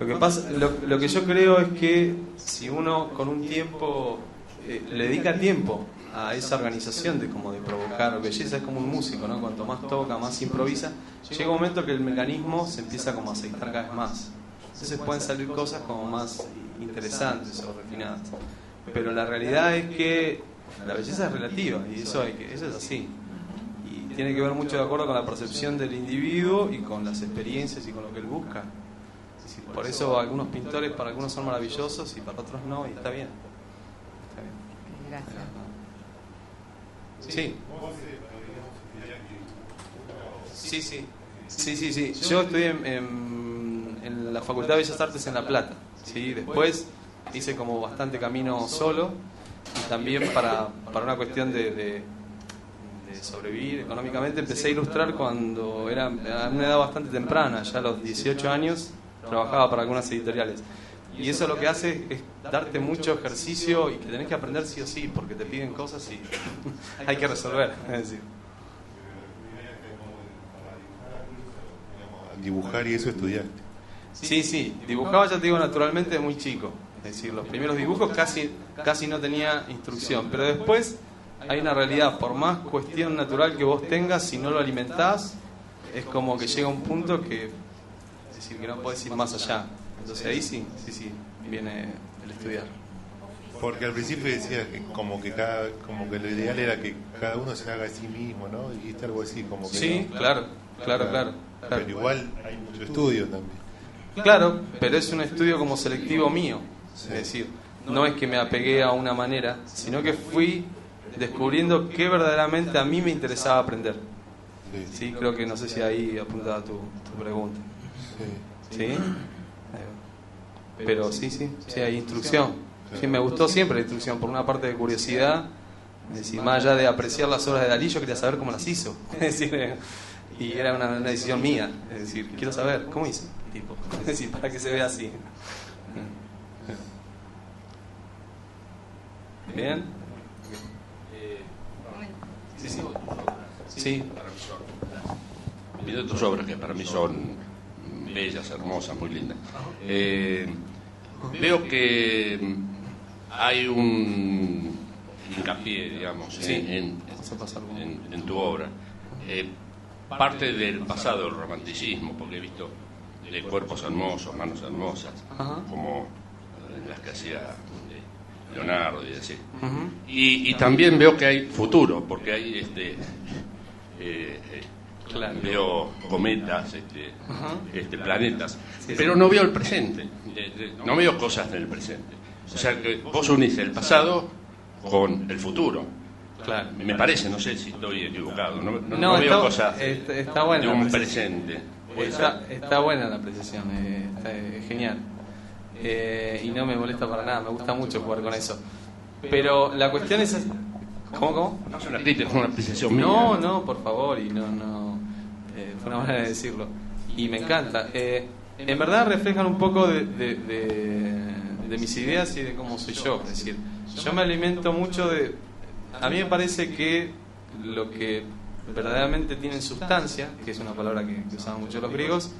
Lo que pasa, lo que yo creo es que si uno con un tiempo le dedica tiempo a esa organización de provocar belleza, es como un músico, ¿no? Cuanto más toca, más improvisa, llega un momento que el mecanismo se empieza como a aceitar cada vez más. Entonces pueden salir cosas como más interesantes o refinadas. Pero la realidad es que la belleza es relativa y eso es así. Y tiene que ver mucho de acuerdo con la percepción del individuo y con las experiencias y con lo que él busca. Es decir, por eso algunos pintores para algunos son maravillosos y para otros no, y está bien. Está bien. Gracias. Sí. Sí. Yo estudié en la Facultad de Bellas Artes en La Plata. ¿Sí? Después hice como bastante camino solo y también para una cuestión de sobrevivir económicamente. Empecé a ilustrar cuando era a una edad bastante temprana, ya a los 18 años trabajaba para algunas editoriales. Y eso lo que hace es darte mucho ejercicio y que tenés que aprender sí o sí, porque te piden cosas y hay que resolver. Es decir. Dibujar y eso estudiaste. Sí, dibujaba, ya te digo, naturalmente de muy chico. Es decir, los primeros dibujos casi no tenía instrucción, pero después hay una realidad, por más cuestión natural que vos tengas, si no lo alimentás, es como que llega un punto que, es decir, que no podés ir más allá. Entonces ahí sí, viene el estudiar. Porque al principio decías que como que lo ideal era que cada uno se haga a sí mismo, ¿no? Dijiste algo así, como que sí, no. Claro. Pero igual hay mucho estudio también. Claro, pero es un estudio como selectivo mío. Sí. Es decir, no es que me apegué a una manera, sino que fui descubriendo qué verdaderamente a mí me interesaba aprender. Sí, creo que no sé si ahí apuntaba tu pregunta. ¿Sí? Pero sí, hay instrucción. Sí, me gustó siempre la instrucción, por una parte de curiosidad, es decir, más allá de apreciar las obras de Dalí, yo quería saber cómo las hizo. Es decir, y era una decisión mía, es decir, quiero saber cómo hizo, tipo, es decir, para que se vea así. ¿Bien? Sí. Viendo tus obras, que para mí son bellas, hermosas, muy lindas, veo que hay un hincapié, digamos, en tu obra. Parte del pasado del romanticismo, porque he visto de cuerpos hermosos, manos hermosas, como las que hacía Leonardo y así. Y también veo que hay futuro, porque hay veo cometas, planetas, pero no veo el presente, no veo cosas del presente. O sea que vos unís el pasado con el futuro. Claro. Me parece, no sé si estoy equivocado, no veo cosas está buena de un presente. Está buena la apreciación, es genial. Y no me molesta para nada, me gusta mucho jugar con eso. Pero la cuestión es... ¿Cómo? No es una crítica, es una apreciación mía. No, por favor, y no fue una manera de decirlo. Y me encanta. En verdad reflejan un poco de mis ideas y de cómo soy yo. Es decir, yo me alimento mucho de... A mí me parece que lo que verdaderamente tiene sustancia, que es una palabra que usaban mucho los griegos,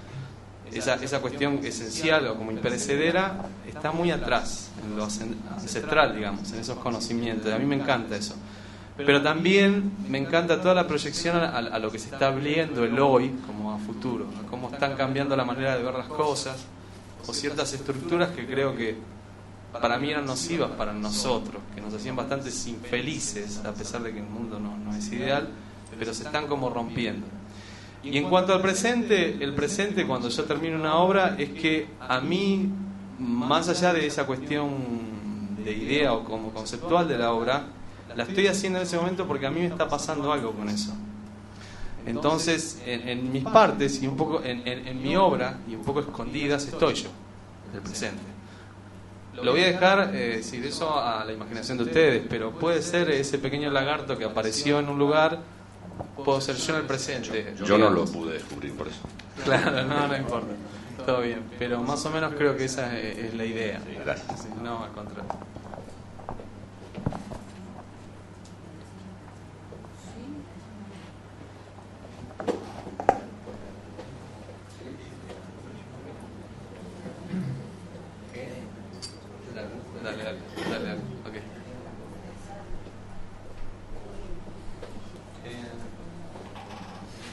esa cuestión esencial o como imperecedera, está muy atrás, en lo ancestral, digamos, en esos conocimientos. A mí me encanta eso. Pero también me encanta toda la proyección a lo que se está abriendo el hoy como a futuro, a cómo están cambiando la manera de ver las cosas, o ciertas estructuras que creo que para mí eran nocivas para nosotros, que nos hacían bastante infelices, a pesar de que el mundo no es ideal, pero se están como rompiendo. Y en cuanto al presente, el presente cuando yo termino una obra es que a mí, más allá de esa cuestión de idea o como conceptual de la obra, la estoy haciendo en ese momento porque a mí me está pasando algo con eso. Entonces, en mis partes y un poco en mi obra y un poco escondidas estoy yo, el presente. Lo voy a dejar, decir eso a la imaginación de ustedes, pero puede ser ese pequeño lagarto que apareció en un lugar, puedo ser yo en el presente. Yo no lo pude descubrir por eso. Claro, no importa, todo bien, pero más o menos creo que esa es la idea. Gracias. Sí, no, al contrario. Dale, ok.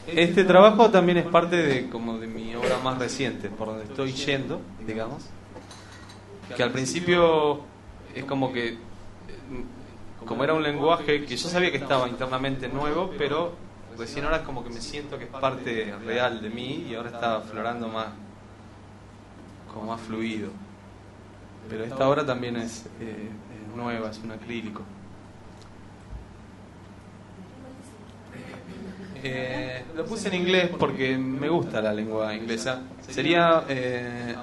Este trabajo también es parte de mi obra más reciente, por donde estoy yendo, digamos, que al principio es como que, como era un lenguaje que yo sabía que estaba internamente nuevo, pero recién ahora es como que me siento que es parte real de mí y ahora está aflorando más, como más fluido. Pero esta obra también es nueva, es un acrílico. Lo puse en inglés porque me gusta la lengua inglesa. Sería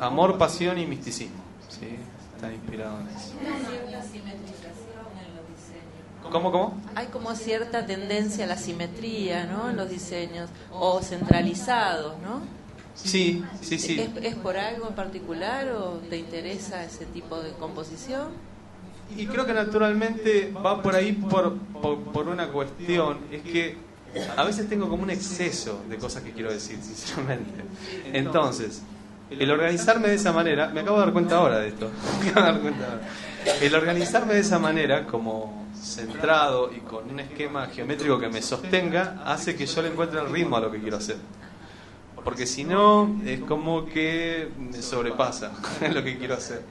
Amor, Pasión y Misticismo. ¿Sí? Está inspirado en eso. ¿Cómo? Hay como cierta tendencia a la simetría, ¿no? En los diseños, o centralizados, ¿no? Sí. ¿Es por algo en particular o te interesa ese tipo de composición? Y creo que naturalmente va por ahí por una cuestión, es que a veces tengo como un exceso de cosas que quiero decir, sinceramente. Entonces, el organizarme de esa manera, me acabo de dar cuenta ahora de esto, el organizarme de esa manera, como centrado y con un esquema geométrico que me sostenga, hace que yo le encuentre el ritmo a lo que quiero hacer. Porque si no, es como que me sobrepasa lo que quiero hacer.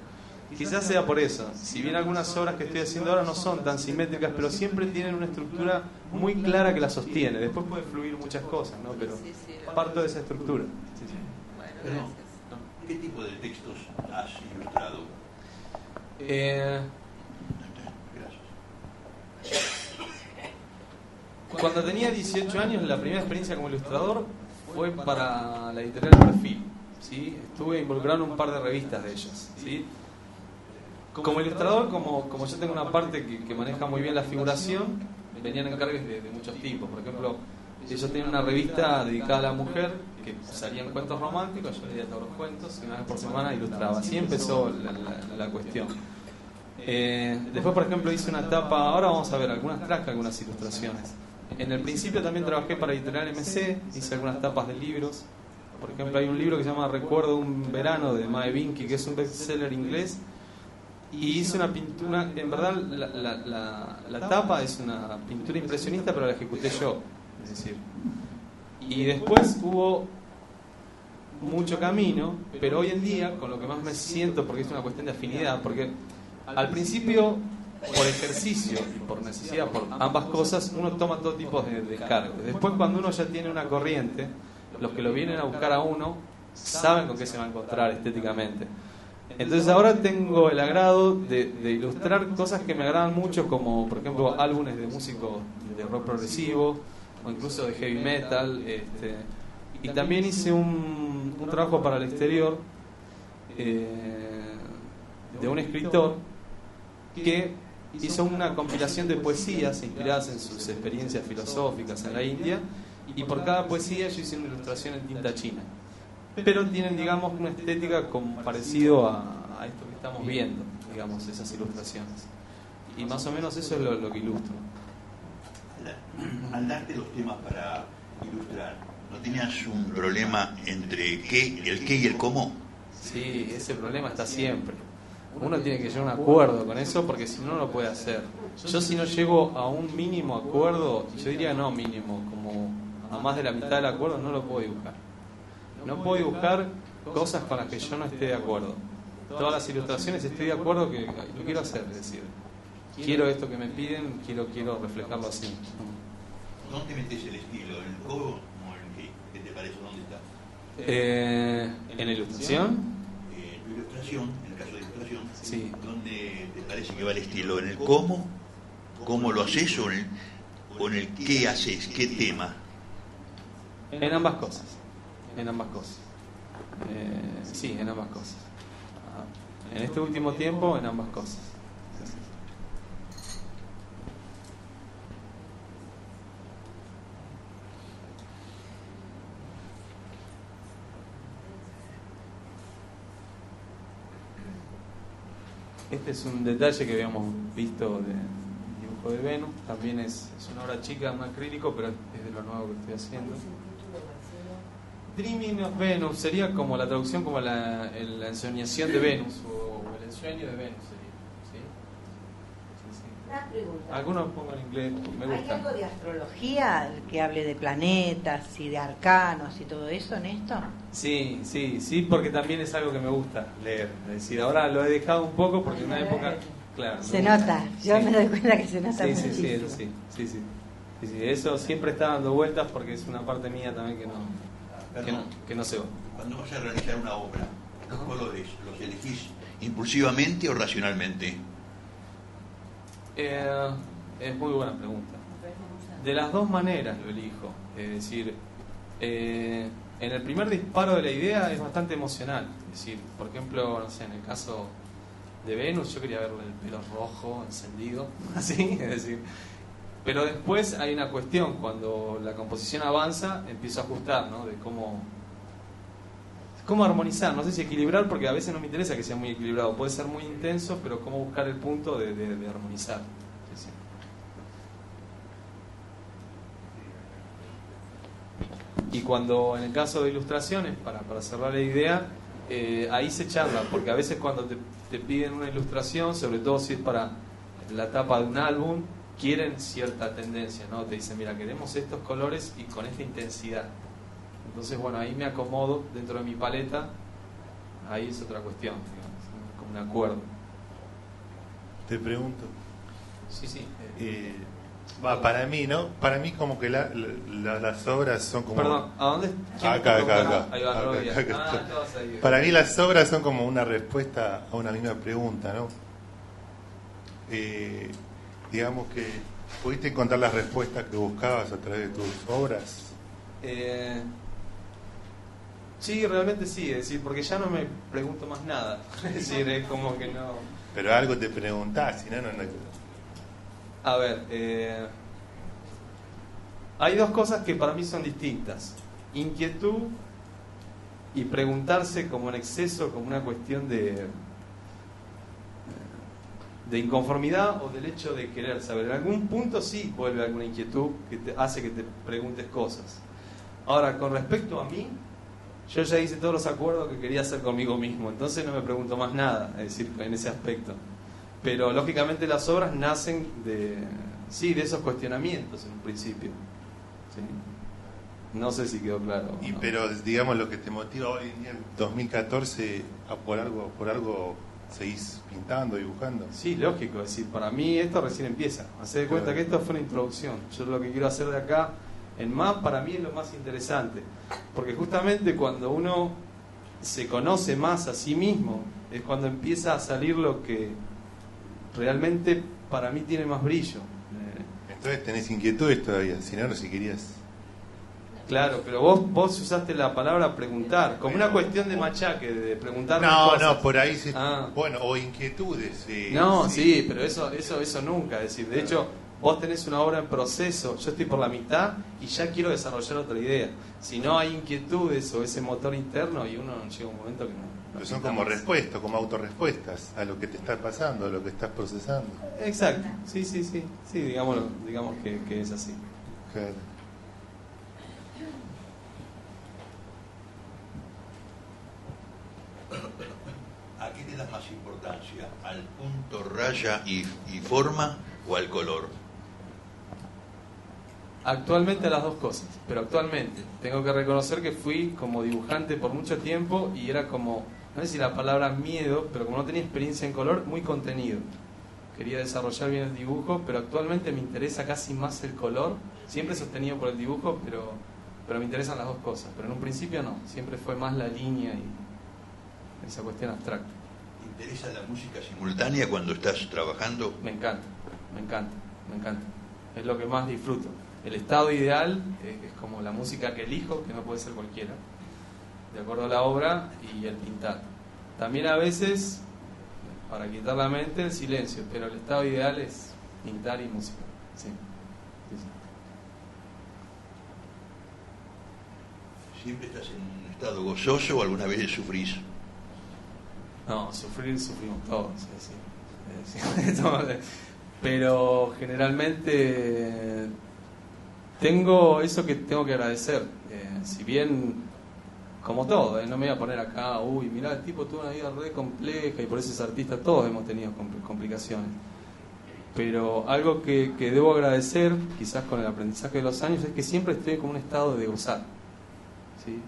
Quizás sea por eso. Si bien algunas obras que estoy haciendo ahora no son tan simétricas, pero siempre tienen una estructura muy clara que la sostiene. Después puede fluir muchas cosas, ¿no? Pero parto de esa estructura. Pero, ¿qué tipo de textos has ilustrado? Cuando tenía 18 años, la primera experiencia como ilustrador fue para la editorial Perfil, ¿sí? Estuve involucrado en un par de revistas de ellos, ¿sí? Como ilustrador, como yo tengo una parte que maneja muy bien la figuración, venían encargues de muchos tipos. Por ejemplo, ellos tenían una revista dedicada a la mujer, que salían cuentos románticos, yo leía todos los cuentos, y una vez por semana ilustraba. Así empezó la cuestión. Después, por ejemplo, hice una tapa, ahora vamos a ver algunas tracks, algunas ilustraciones. En el principio también trabajé para Editorial MC, hice algunas tapas de libros. Por ejemplo, hay un libro que se llama Recuerdo un verano de Mae Vinky, que es un bestseller inglés, y hice una pintura, en verdad la tapa es una pintura impresionista, pero la ejecuté yo, es decir. Y después hubo mucho camino, pero hoy en día, con lo que más me siento, porque es una cuestión de afinidad, porque al principio, por ejercicio y por necesidad, por ambas cosas, uno toma todo tipo de descargos. Después, cuando uno ya tiene una corriente, los que lo vienen a buscar a uno saben con qué se va a encontrar estéticamente. Entonces ahora tengo el agrado de ilustrar cosas que me agradan mucho, como por ejemplo álbumes de músicos de rock progresivo o incluso de heavy metal, y también hice un trabajo para el exterior de un escritor que hizo una compilación de poesías inspiradas en sus experiencias filosóficas en la India, y por cada poesía yo hice una ilustración en tinta china, pero tienen, digamos, una estética como parecido a esto que estamos viendo, digamos, esas ilustraciones, y más o menos eso es lo que ilustro. Al darte los temas para ilustrar, ¿no tenías un problema entre el qué y el cómo? Sí, ese problema está siempre. Uno tiene que llegar a un acuerdo con eso, porque si no, no lo puede hacer. Yo, si no llego a un mínimo acuerdo, yo diría no mínimo, como a más de la mitad del acuerdo, no lo puedo dibujar. No puedo dibujar cosas con las que yo no esté de acuerdo. todas las ilustraciones estoy de acuerdo que lo quiero hacer, es decir, quiero esto que me piden, quiero reflejarlo así. ¿Dónde metes el estilo? ¿En el codo o en qué? ¿Qué te parece? ¿Dónde está? ¿En la ilustración? Tu ilustración, en el caso de ilustración, sí. ¿Dónde te parece que va el estilo? ¿En el cómo? ¿Cómo lo haces o en el qué haces? ¿Qué tema? En ambas cosas. En ambas cosas. Sí, en ambas cosas. En este último tiempo, en ambas cosas. Este es un detalle que habíamos visto de dibujo de Venus. También es una obra chica, un acrílico, pero es de lo nuevo que estoy haciendo. Dreaming of Venus sería como la traducción, como la ensoñación de Venus, o el ensueño de Venus sería. ¿Sí? Sí, sí. Una pregunta. Algunos pongan en inglés, me ¿Hay gusta. algo de astrología que hable de planetas y de arcanos y todo eso en esto? Sí, porque también es algo que me gusta leer. Es decir, ahora lo he dejado un poco porque en una época... Claro, Se nota, yo me doy cuenta que se nota muchísimo. Sí, eso sí. Eso siempre está dando vueltas porque es una parte mía también que no se va. Cuando vas a realizar una obra, ¿los colores los elegís impulsivamente o racionalmente? Es muy buena pregunta. De las dos maneras lo elijo. Es decir, en el primer disparo de la idea es bastante emocional. Es decir, por ejemplo, no sé, en el caso de Venus yo quería verle el pelo rojo, encendido, así, es decir. Pero después hay una cuestión, cuando la composición avanza, empiezo a ajustar, ¿no? De cómo armonizar, no sé si equilibrar, porque a veces no me interesa que sea muy equilibrado, puede ser muy intenso, pero cómo buscar el punto de armonizar. Sí, sí. Y cuando en el caso de ilustraciones, para cerrar la idea, ahí se charla, porque a veces cuando te piden una ilustración, sobre todo si es para la tapa de un álbum, quieren cierta tendencia, ¿no? Te dicen, mira, queremos estos colores y con esta intensidad. Entonces, bueno, ahí me acomodo dentro de mi paleta, ahí es otra cuestión, digamos, como un acuerdo. Te pregunto. Sí. Para mí, ¿no? Para mí como que las obras son como... Perdón, ¿a dónde? Acá. Ahí va, ahí. Para mí las obras son como una respuesta a una misma pregunta, ¿no? Digamos que pudiste encontrar las respuestas que buscabas a través de tus obras. Sí, realmente sí, es decir, porque ya no me pregunto más nada. Es decir, es como que no... Pero algo te preguntás, si no. A ver, hay dos cosas que para mí son distintas. Inquietud y preguntarse como en exceso, como una cuestión de inconformidad o del hecho de querer saber. En algún punto sí vuelve alguna inquietud que te hace que te preguntes cosas. Ahora, con respecto a mí, yo ya hice todos los acuerdos que quería hacer conmigo mismo, entonces no me pregunto más nada, es decir, en ese aspecto. Pero lógicamente las obras nacen de esos cuestionamientos en un principio. ¿Sí? No sé si quedó claro. No. Pero digamos lo que te motiva hoy en día, en 2014, por algo seguís pintando, dibujando. Sí, lógico, es decir, para mí esto recién empieza. Hacé de cuenta que esto fue una introducción. Yo lo que quiero hacer de acá en más, para mí es lo más interesante. Porque justamente cuando uno se conoce más a sí mismo, es cuando empieza a salir lo que realmente para mí tiene más brillo. Entonces tenés inquietudes todavía, si no si querías... Claro, pero vos usaste la palabra preguntar, como una cuestión de machaque, de preguntar. No, por ahí sí. Bueno, o inquietudes. Sí, pero eso nunca. Es decir, de hecho, vos tenés una obra en proceso, yo estoy por la mitad y ya quiero desarrollar otra idea. Si no hay inquietudes o ese motor interno, y uno llega un momento que no. Pero son como respuestas, como autorrespuestas a lo que te está pasando, a lo que estás procesando. Exacto, sí, digamos que es así. Claro. ¿A qué le das más importancia? ¿Al punto, raya y forma o al color? Actualmente las dos cosas, pero actualmente tengo que reconocer que fui como dibujante por mucho tiempo y era como no sé si la palabra miedo, pero como no tenía experiencia en color, muy contenido. Quería desarrollar bien el dibujo, pero actualmente me interesa casi más el color, siempre sostenido por el dibujo, pero me interesan las dos cosas. Pero en un principio no, siempre fue más la línea y esa cuestión abstracta. ¿Te interesa la música simultánea cuando estás trabajando? Me encanta, me encanta, me encanta. Es lo que más disfruto. El estado ideal es como la música que elijo, que no puede ser cualquiera, de acuerdo a la obra y el pintar. También a veces, para quitar la mente, el silencio, pero el estado ideal es pintar y música. Sí. Sí, sí. ¿Siempre estás en un estado gozoso o alguna vez sufrís? No, sufrimos todos, sí. Pero generalmente tengo eso que tengo que agradecer. Si bien, como todo, no me voy a poner acá, uy, mirá, el tipo tuvo una vida re compleja y por eso es artista, todos hemos tenido complicaciones. Pero algo que debo agradecer, quizás con el aprendizaje de los años, es que siempre estoy como un estado de gozar, ¿sí?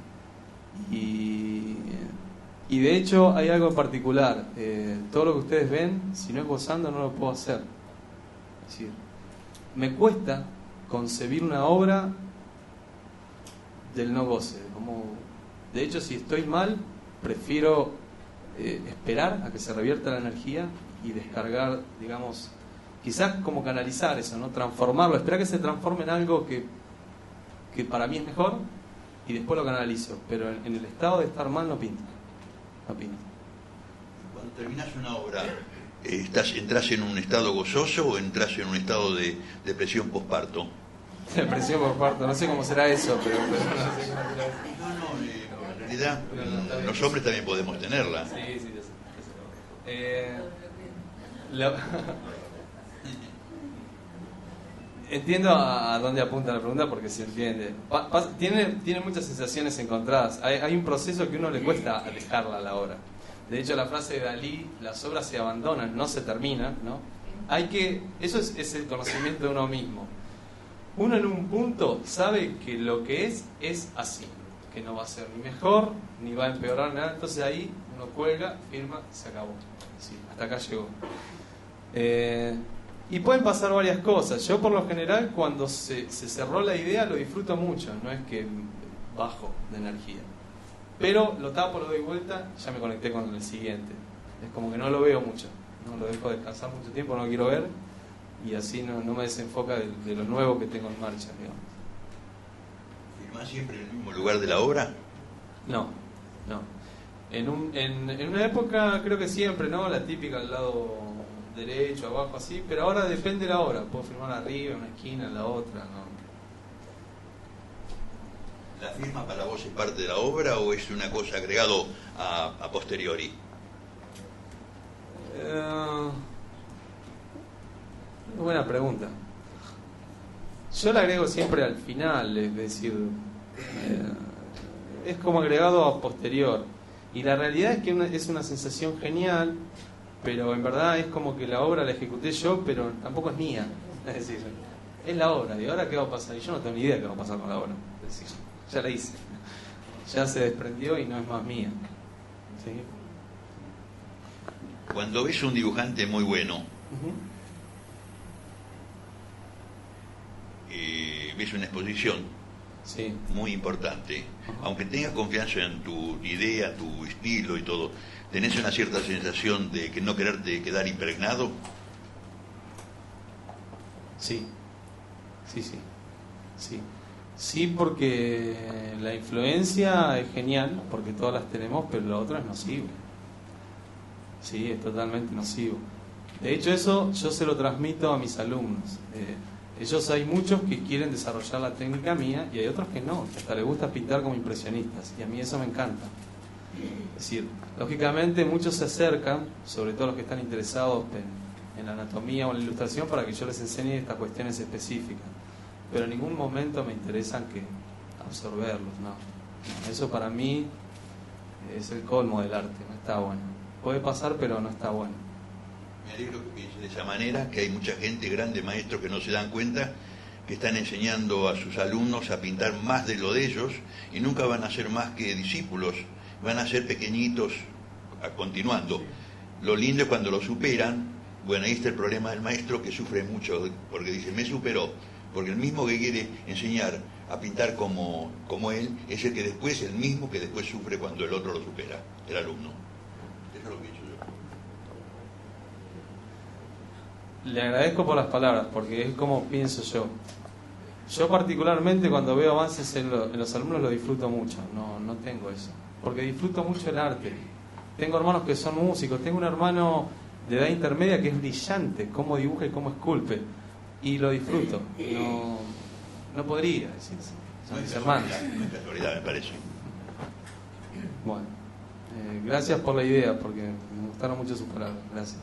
Y de hecho hay algo en particular, todo lo que ustedes ven, si no es gozando no lo puedo hacer. Es decir, me cuesta concebir una obra del no goce. De hecho, si estoy mal, prefiero esperar a que se revierta la energía y descargar, digamos, quizás como canalizar eso, ¿no? Transformarlo, esperar que se transforme en algo que para mí es mejor y después lo canalizo. Pero en el estado de estar mal no pinto. Cuando terminas una obra, ¿entras en un estado gozoso o entras en un estado de depresión postparto? Depresión postparto, no sé cómo será eso, pero no sé cómo será eso. No, en realidad los hombres también podemos tenerla. Sí, yo sé. Entiendo a dónde apunta la pregunta porque se entiende. Tiene muchas sensaciones encontradas. Hay un proceso que a uno le cuesta dejarla a la obra. De hecho, la frase de Dalí, las obras se abandonan, no se terminan, ¿no? Eso es el conocimiento de uno mismo. Uno en un punto sabe que lo que es así, que no va a ser ni mejor, ni va a empeorar nada. Entonces ahí uno cuelga, firma, se acabó. Sí, hasta acá llegó. Y pueden pasar varias cosas. Yo por lo general cuando se cerró la idea lo disfruto mucho, no es que bajo de energía. Pero lo tapo, lo doy vuelta, ya me conecté con el siguiente. Es como que no lo veo mucho, no lo dejo descansar mucho tiempo, no lo quiero ver y así no me desenfoca de lo nuevo que tengo en marcha, digamos. ¿Firmás siempre en el mismo lugar de la obra? No. En una época creo que siempre, ¿no? La típica al lado derecho, abajo, así, pero ahora depende de la obra. Puedo firmar arriba, en una esquina, en la otra, ¿no? ¿La firma para vos es parte de la obra o es una cosa agregado a posteriori? Buena pregunta. Yo la agrego siempre al final, es decir, es como agregado a posterior. Y la realidad es que es una sensación genial, pero en verdad es como que la obra la ejecuté yo, pero tampoco es mía. Es decir, es la obra, y ahora qué va a pasar, y yo no tengo ni idea de qué va a pasar con la obra. Es decir, ya la hice, ya se desprendió y no es más mía. ¿Sí? Cuando ves un dibujante muy bueno, ves una exposición muy importante, aunque tengas confianza en tu idea, tu estilo y todo, ¿tenés una cierta sensación de que no quererte quedar impregnado? Sí, porque la influencia es genial, porque todas las tenemos, pero lo otro es nocivo. Sí, es totalmente nocivo. De hecho, eso yo se lo transmito a mis alumnos. Ellos hay muchos que quieren desarrollar la técnica mía y hay otros que no, que hasta les gusta pintar como impresionistas, y a mí eso me encanta. Es decir, lógicamente muchos se acercan, sobre todo los que están interesados en la anatomía o en la ilustración, para que yo les enseñe estas cuestiones específicas, pero en ningún momento me interesan que absorberlos, no. Eso para mí es el colmo del arte, no está bueno. Puede pasar, pero no está bueno. Me alegro que pienses de esa manera, que hay mucha gente, grandes maestros que no se dan cuenta, que están enseñando a sus alumnos a pintar más de lo de ellos y nunca van a ser más que discípulos, van a ser pequeñitos continuando. Lo lindo es cuando lo superan. Bueno, ahí está el problema del maestro, que sufre mucho, porque dice, me superó, porque el mismo que quiere enseñar a pintar como él, es el mismo que después sufre cuando el otro lo supera, el alumno. Eso es lo que he dicho yo. Le agradezco por las palabras, porque es como pienso yo. Yo particularmente cuando veo avances en los alumnos lo disfruto mucho, no tengo eso, porque disfruto mucho el arte. Tengo hermanos que son músicos, tengo un hermano de edad intermedia que es brillante, cómo dibuja y cómo esculpe, y lo disfruto. No podría decirse, son mis hermanos. No es casualidad, me parece. Bueno, gracias por la idea, porque me gustaron mucho sus palabras. Gracias.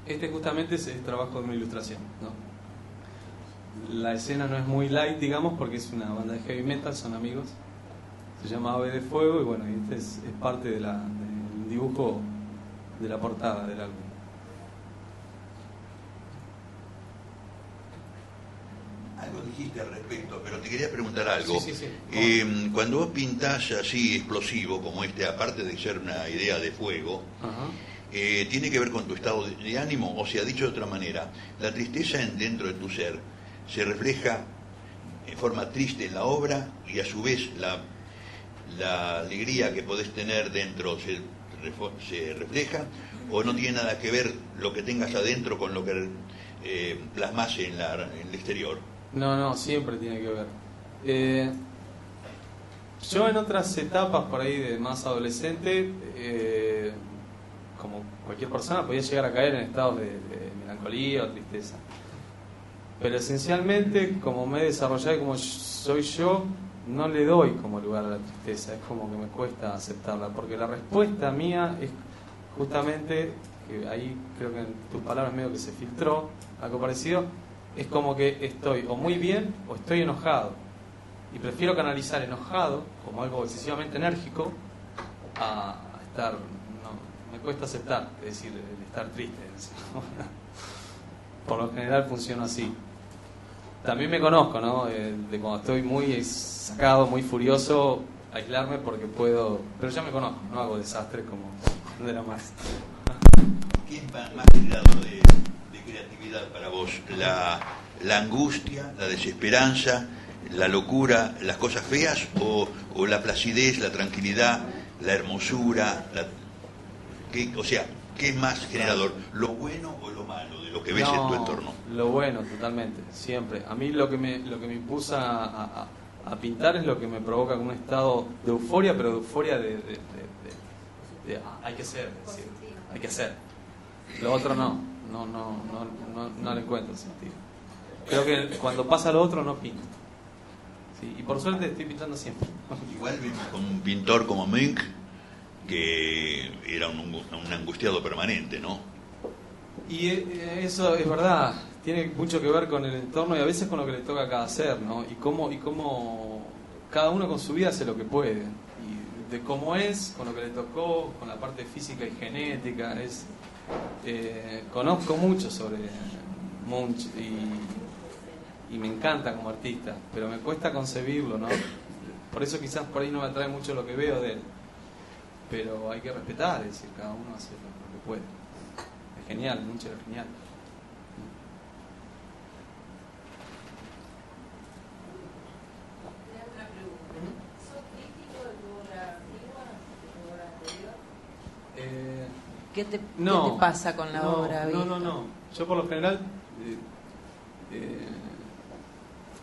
Este justamente es el trabajo de una ilustración, ¿no? La escena no es muy light, digamos, porque es una banda de heavy metal, son amigos. Se llama Ave de Fuego y bueno, este es parte del dibujo de la portada del álbum. Algo dijiste al respecto, pero te quería preguntar algo. Sí. Cuando vos pintás así explosivo como este, aparte de ser una idea de fuego, ¿tiene que ver con tu estado de ánimo? O sea, dicho de otra manera, la tristeza dentro de tu ser se refleja en forma triste en la obra y a su vez la alegría que podés tener dentro se refleja, o no tiene nada que ver lo que tengas adentro con lo que plasmas en el exterior. No, siempre tiene que ver. Yo en otras etapas por ahí de más adolescente, como cualquier persona, podía llegar a caer en estados de melancolía o tristeza. Pero esencialmente, como me he desarrollado y como soy yo, no le doy como lugar a la tristeza, es como que me cuesta aceptarla, porque la respuesta mía es justamente, que ahí creo que en tus palabras medio que se filtró, algo parecido, es como que estoy o muy bien o estoy enojado, y prefiero canalizar enojado como algo excesivamente enérgico a estar, me cuesta aceptar, es decir, el estar triste. Por lo general funciona así. También me conozco, ¿no? De cuando estoy muy sacado, muy furioso, aislarme porque puedo... Pero ya me conozco, no hago desastres como de la más. ¿Qué es más generador de creatividad para vos? ¿La angustia, la desesperanza, la locura, las cosas feas? ¿O la placidez, la tranquilidad, la hermosura? O sea, ¿qué es más generador? ¿Lo bueno o lo malo de lo que ves en tu entorno? Lo bueno, totalmente, siempre. A mí lo que me impulsa a pintar es lo que me provoca un estado de euforia, pero de euforia de hay que ser, es decir, hay que hacer. Lo otro no le encuentro sentido. Creo que cuando pasa lo otro no pinto. Sí, y por suerte estoy pintando siempre. Igual con un pintor como Munch, que era un angustiado permanente, ¿no? Y eso es verdad, tiene mucho que ver con el entorno y a veces con lo que le toca a cada ser, ¿no? Y cómo cada uno con su vida hace lo que puede. Y de cómo es, con lo que le tocó, con la parte física y genética. Conozco mucho sobre Munch y me encanta como artista, pero me cuesta concebirlo, ¿no? Por eso quizás por ahí no me atrae mucho lo que veo de él. Pero hay que respetar, es decir, cada uno hace lo que puede. Es genial, Munch era genial. Otra pregunta. ¿Sos crítico de tu obra antigua, de tu obra anterior? ¿Qué te pasa con la obra? No. Yo por lo general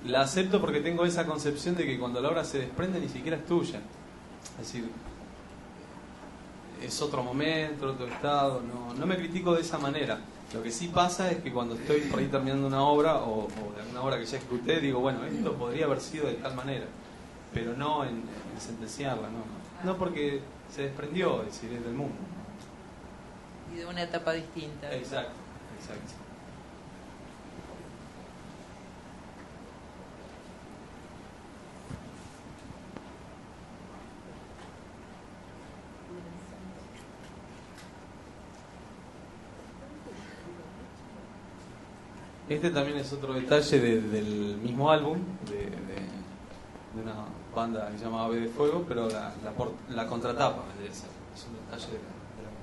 la acepto porque tengo esa concepción de que cuando la obra se desprende ni siquiera es tuya. Es decir, es otro momento, otro estado. No me critico de esa manera. Lo que sí pasa es que cuando estoy por ahí terminando una obra o de alguna obra que ya ejecuté, digo, bueno, esto podría haber sido de tal manera, pero no en sentenciarla, no porque se desprendió, es decir, es del mundo. Y de una etapa distinta. Exacto. Este también es otro detalle del mismo álbum, de una banda que se llama Ave de Fuego, pero la contratapa debe ser. Es un detalle de la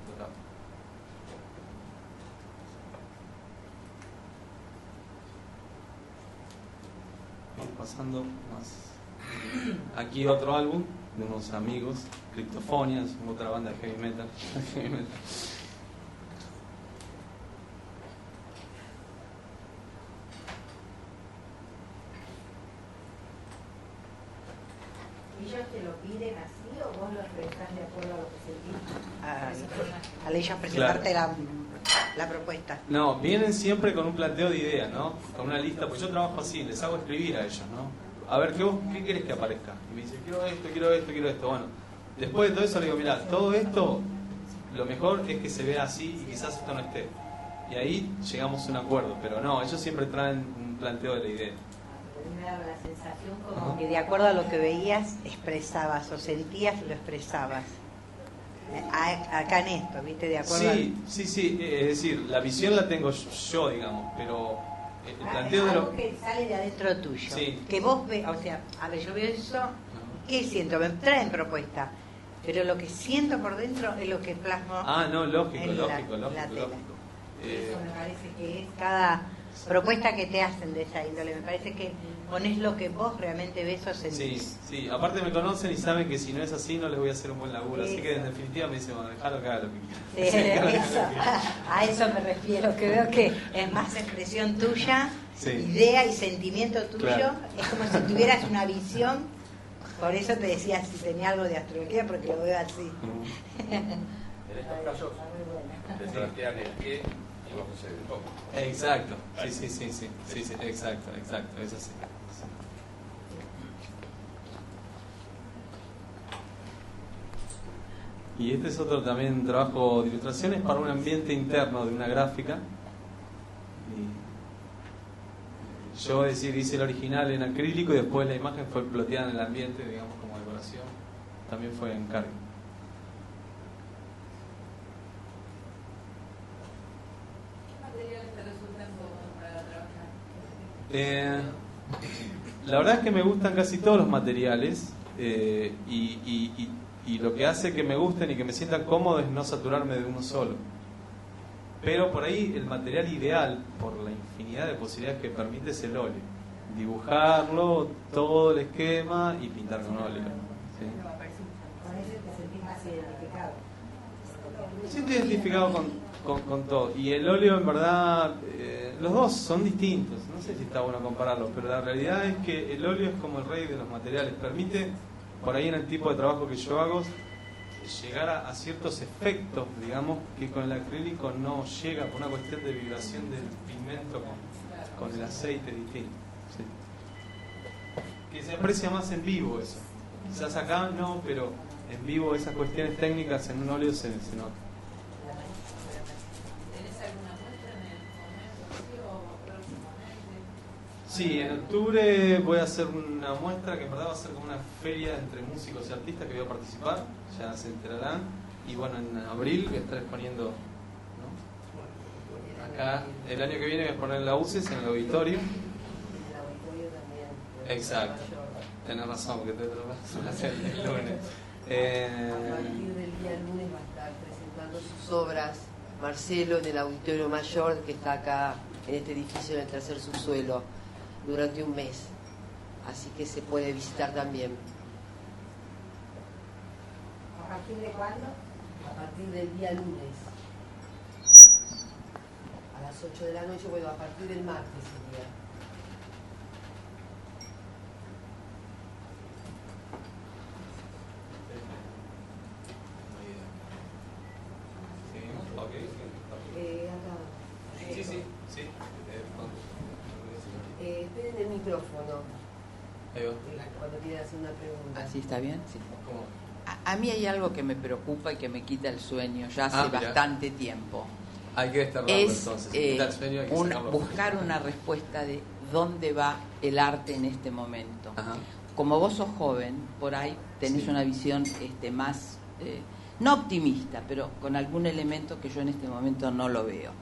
contratapa. Vamos pasando más. Aquí otro álbum de unos amigos, Cryptofonia, es otra banda de heavy metal. ¿Ellos te lo piden así o vos lo expresás de acuerdo a lo que sentís? Al ellos presentarte la propuesta. No, vienen siempre con un planteo de ideas, ¿no? Con una lista, pues yo trabajo así, les hago escribir a ellos, ¿no? A ver, ¿qué querés que aparezca? Y me dicen, quiero esto, quiero esto, quiero esto. Bueno, después de todo eso le digo, mirá, todo esto, lo mejor es que se vea así y quizás esto no esté. Y ahí llegamos a un acuerdo, pero no, ellos siempre traen un planteo de la idea. Me daba la sensación como que de acuerdo a lo que veías, expresabas o sentías, lo expresabas. Acá en esto, ¿viste? De acuerdo Sí, es decir, la visión la tengo yo, digamos, pero el planteo de algo que sale de adentro tuyo. Sí. Que vos ves, o sea, a ver, yo veo eso, ¿qué siento? Me traen propuesta, pero lo que siento por dentro es lo que plasmo. Ah, no, lógico. Eso me parece que es cada propuesta que te hacen de esa índole. Me parece que pones lo que vos realmente ves o sentís. Sí, aparte me conocen y saben que si no es así no les voy a hacer un buen laburo. Así que en definitiva me dicen, bueno, dejalo que haga lo que quiera. A eso me refiero, que veo que es más expresión tuya, idea y sentimiento tuyo. Claro. Es como si tuvieras una visión. Por eso te decía si tenía algo de astrología, porque lo veo así. En estos casos, te plantean el qué y vos haces el cómo. Exacto, sí, exacto, es así. Y este es otro también trabajo de ilustraciones para un ambiente interno de una gráfica. Y yo hice el original en acrílico y después la imagen fue ploteada en el ambiente, digamos, como decoración. También fue encargo. La verdad es que me gustan casi todos los materiales y lo que hace que me gusten y que me sientan cómodo es no saturarme de uno solo. Pero por ahí el material ideal, por la infinidad de posibilidades que permite, es el óleo. Dibujarlo, todo el esquema y pintar con óleo. ¿Sí? Con eso te sentís más identificado. Siento identificado con todo. Y el óleo, en verdad, los dos son distintos. No sé si está bueno compararlos, pero la realidad es que el óleo es como el rey de los materiales. Permite, por ahí en el tipo de trabajo que yo hago, llegar a ciertos efectos, digamos, que con el acrílico no llega por una cuestión de vibración del pigmento con el aceite distinto. ¿Sí? Que se aprecia más en vivo eso. Quizás acá no, pero en vivo esas cuestiones técnicas en un óleo se nota. Sí, en octubre voy a hacer una muestra que en verdad va a ser como una feria entre músicos y artistas que voy a participar, ya se enterarán. Y bueno, en abril voy a estar exponiendo, ¿no? Acá, el año que viene voy a exponer en la UCES, en el auditorio. Exacto, tenés razón, porque te lo hacer el lunes. A partir del día lunes va a estar presentando sus obras Marcelo en el Auditorio Mayor, que está acá en este edificio en el tercer subsuelo, durante un mes, así que se puede visitar también. ¿A partir de cuándo? A partir del día lunes, a las 8 de la noche, bueno, a partir del martes sería. Esperen el micrófono. Cuando quieran hacer una pregunta. ¿Así está bien? Sí. A mí hay algo que me preocupa y que me quita el sueño ya hace bastante tiempo. Hay que desterrarlo entonces. Buscar una respuesta de dónde va el arte en este momento. Ajá. Como vos sos joven, por ahí tenés una visión más, no optimista, pero con algún elemento que yo en este momento no lo veo.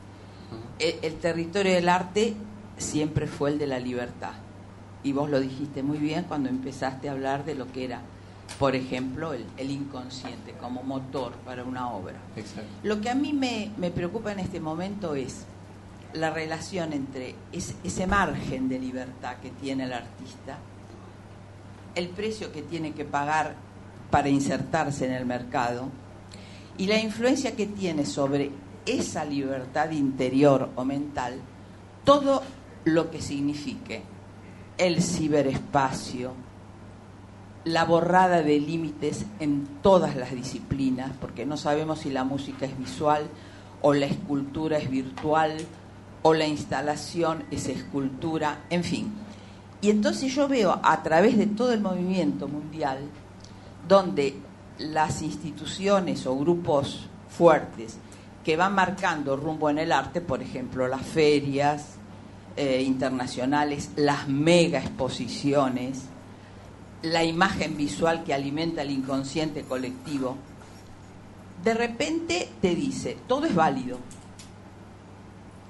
El territorio del arte siempre fue el de la libertad. Y vos lo dijiste muy bien cuando empezaste a hablar de lo que era, por ejemplo, el inconsciente como motor para una obra. Exacto. Lo que a mí me preocupa en este momento es la relación entre ese margen de libertad que tiene el artista, el precio que tiene que pagar para insertarse en el mercado y la influencia que tiene sobre esa libertad interior o mental todo lo que signifique el ciberespacio, la borrada de límites en todas las disciplinas, porque no sabemos si la música es visual o la escultura es virtual o la instalación es escultura, en fin. Y entonces yo veo a través de todo el movimiento mundial donde las instituciones o grupos fuertes que van marcando rumbo en el arte, por ejemplo, las ferias internacionales, las mega exposiciones, la imagen visual que alimenta el inconsciente colectivo, de repente te dice, todo es válido,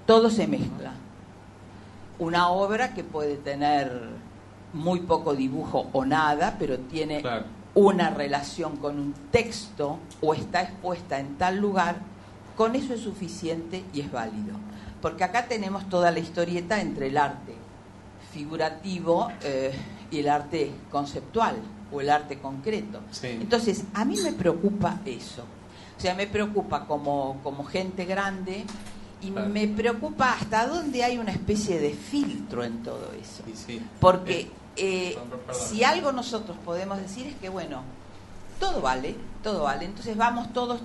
todo se mezcla. Una obra que puede tener muy poco dibujo o nada, pero tiene una relación con un texto o está expuesta en tal lugar, con eso es suficiente y es válido. Porque acá tenemos toda la historieta entre el arte figurativo y el arte conceptual o el arte concreto. Sí. Entonces, a mí me preocupa eso. O sea, me preocupa como gente grande y me preocupa hasta dónde hay una especie de filtro en todo eso. Sí. Porque si algo nosotros podemos decir es que, bueno, todo vale. Entonces vamos todos,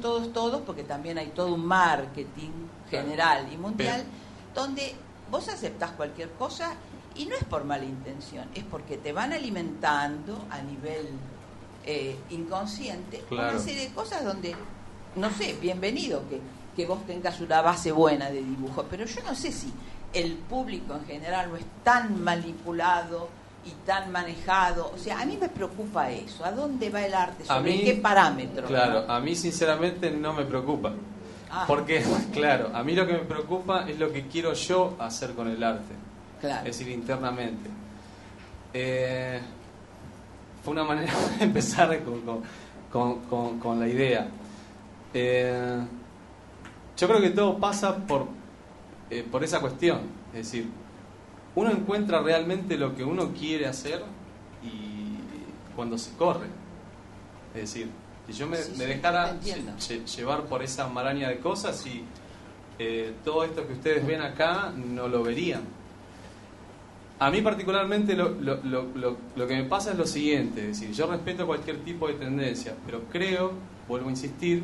porque también hay todo un marketing general y mundial, donde vos aceptás cualquier cosa y no es por mala intención, es porque te van alimentando a nivel inconsciente una serie de cosas donde, no sé, bienvenido que vos tengas una base buena de dibujo, pero yo no sé si el público en general no es tan manipulado y tan manejado. O sea, a mí me preocupa eso. ¿A dónde va el arte? ¿Sobre qué parámetro? Claro, ¿no? A mí sinceramente no me preocupa. Porque, claro, a mí lo que me preocupa es lo que quiero yo hacer con el arte. Claro. Es decir, internamente. Fue una manera de empezar con la idea. Yo creo que todo pasa por esa cuestión. Es decir, uno encuentra realmente lo que uno quiere hacer y cuando se corre. Es decir, si yo me dejara llevar por esa maraña de cosas y todo esto que ustedes ven acá no lo verían. A mí particularmente lo que me pasa es lo siguiente, es decir, yo respeto cualquier tipo de tendencia, pero creo, vuelvo a insistir,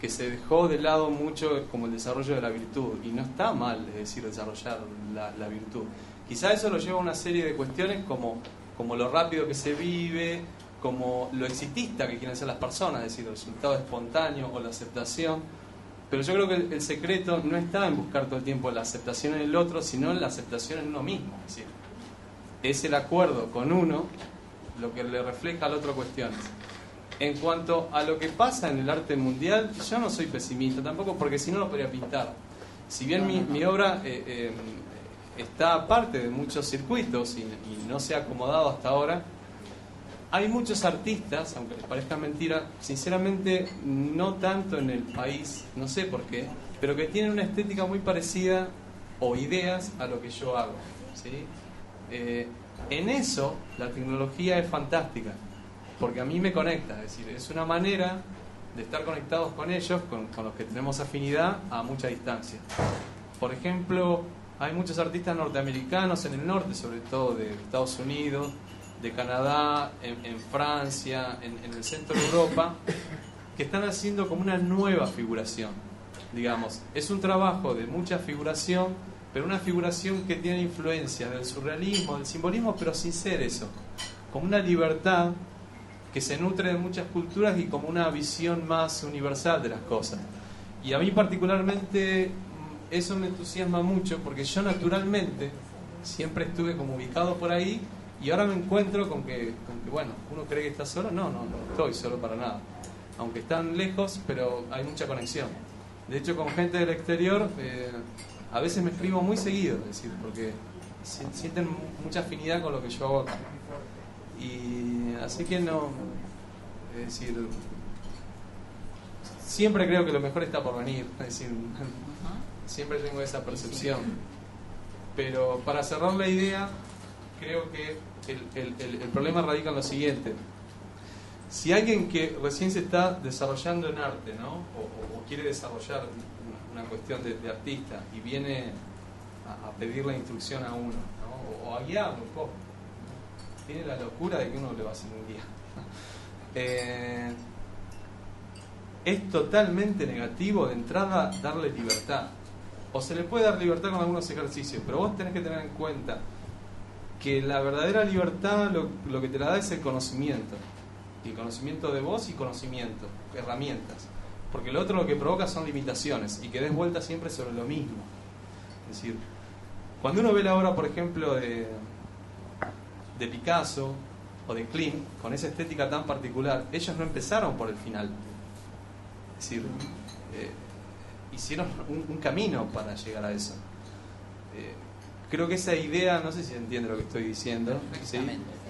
que se dejó de lado mucho como el desarrollo de la virtud, y no está mal, es decir, desarrollar la virtud. Quizá eso lo lleva a una serie de cuestiones como lo rápido que se vive, como lo exitista que quieren ser las personas, es decir, el resultado espontáneo o la aceptación. Pero yo creo que el secreto no está en buscar todo el tiempo la aceptación en el otro, sino en la aceptación en uno mismo. Es decir, es el acuerdo con uno lo que le refleja al otro cuestiones. En cuanto a lo que pasa en el arte mundial, yo no soy pesimista tampoco, porque si no lo podría pintar. Si bien mi obra está aparte de muchos circuitos y no se ha acomodado hasta ahora, hay muchos artistas, aunque les parezca mentira, sinceramente no tanto en el país, no sé por qué, pero que tienen una estética muy parecida o ideas a lo que yo hago, ¿sí? En eso la tecnología es fantástica, porque a mí me conecta, es decir, es una manera de estar conectados con ellos, con los que tenemos afinidad a mucha distancia. Por ejemplo, hay muchos artistas norteamericanos en el norte, sobre todo de Estados Unidos, de Canadá, en Francia, en el centro de Europa, que están haciendo como una nueva figuración, digamos. Es un trabajo de mucha figuración, pero una figuración que tiene influencia del surrealismo, del simbolismo, pero sin ser eso. Como una libertad que se nutre de muchas culturas y como una visión más universal de las cosas. Y a mí particularmente eso me entusiasma mucho, porque yo naturalmente siempre estuve como ubicado por ahí, y ahora me encuentro con que bueno, uno cree que está solo, no estoy solo para nada, aunque están lejos, pero hay mucha conexión. De hecho, con gente del exterior a veces me escribo muy seguido, es decir, porque sienten mucha afinidad con lo que yo hago acá. Y así que no, es decir, siempre creo que lo mejor está por venir, es decir, siempre tengo esa percepción. Pero para cerrar la idea, creo que el problema radica en lo siguiente. Si alguien que recién se está desarrollando en arte, ¿no? o quiere desarrollar una cuestión de artista y viene a pedir la instrucción a uno, ¿no? o a guiarlo un poco, tiene la locura de que uno le va a hacer un guía. Es totalmente negativo de entrada darle libertad. O se le puede dar libertad con algunos ejercicios, pero vos tenés que tener en cuenta que la verdadera libertad lo que te la da es el conocimiento. Y conocimiento de vos y conocimiento, herramientas. Porque lo otro lo que provoca son limitaciones y que des vuelta siempre sobre lo mismo. Es decir, cuando uno ve la obra, por ejemplo, de Picasso o de Klimt, con esa estética tan particular, ellos no empezaron por el final. Es decir, hicieron un camino para llegar a eso. Creo que esa idea, no sé si entiende lo que estoy diciendo, ¿sí?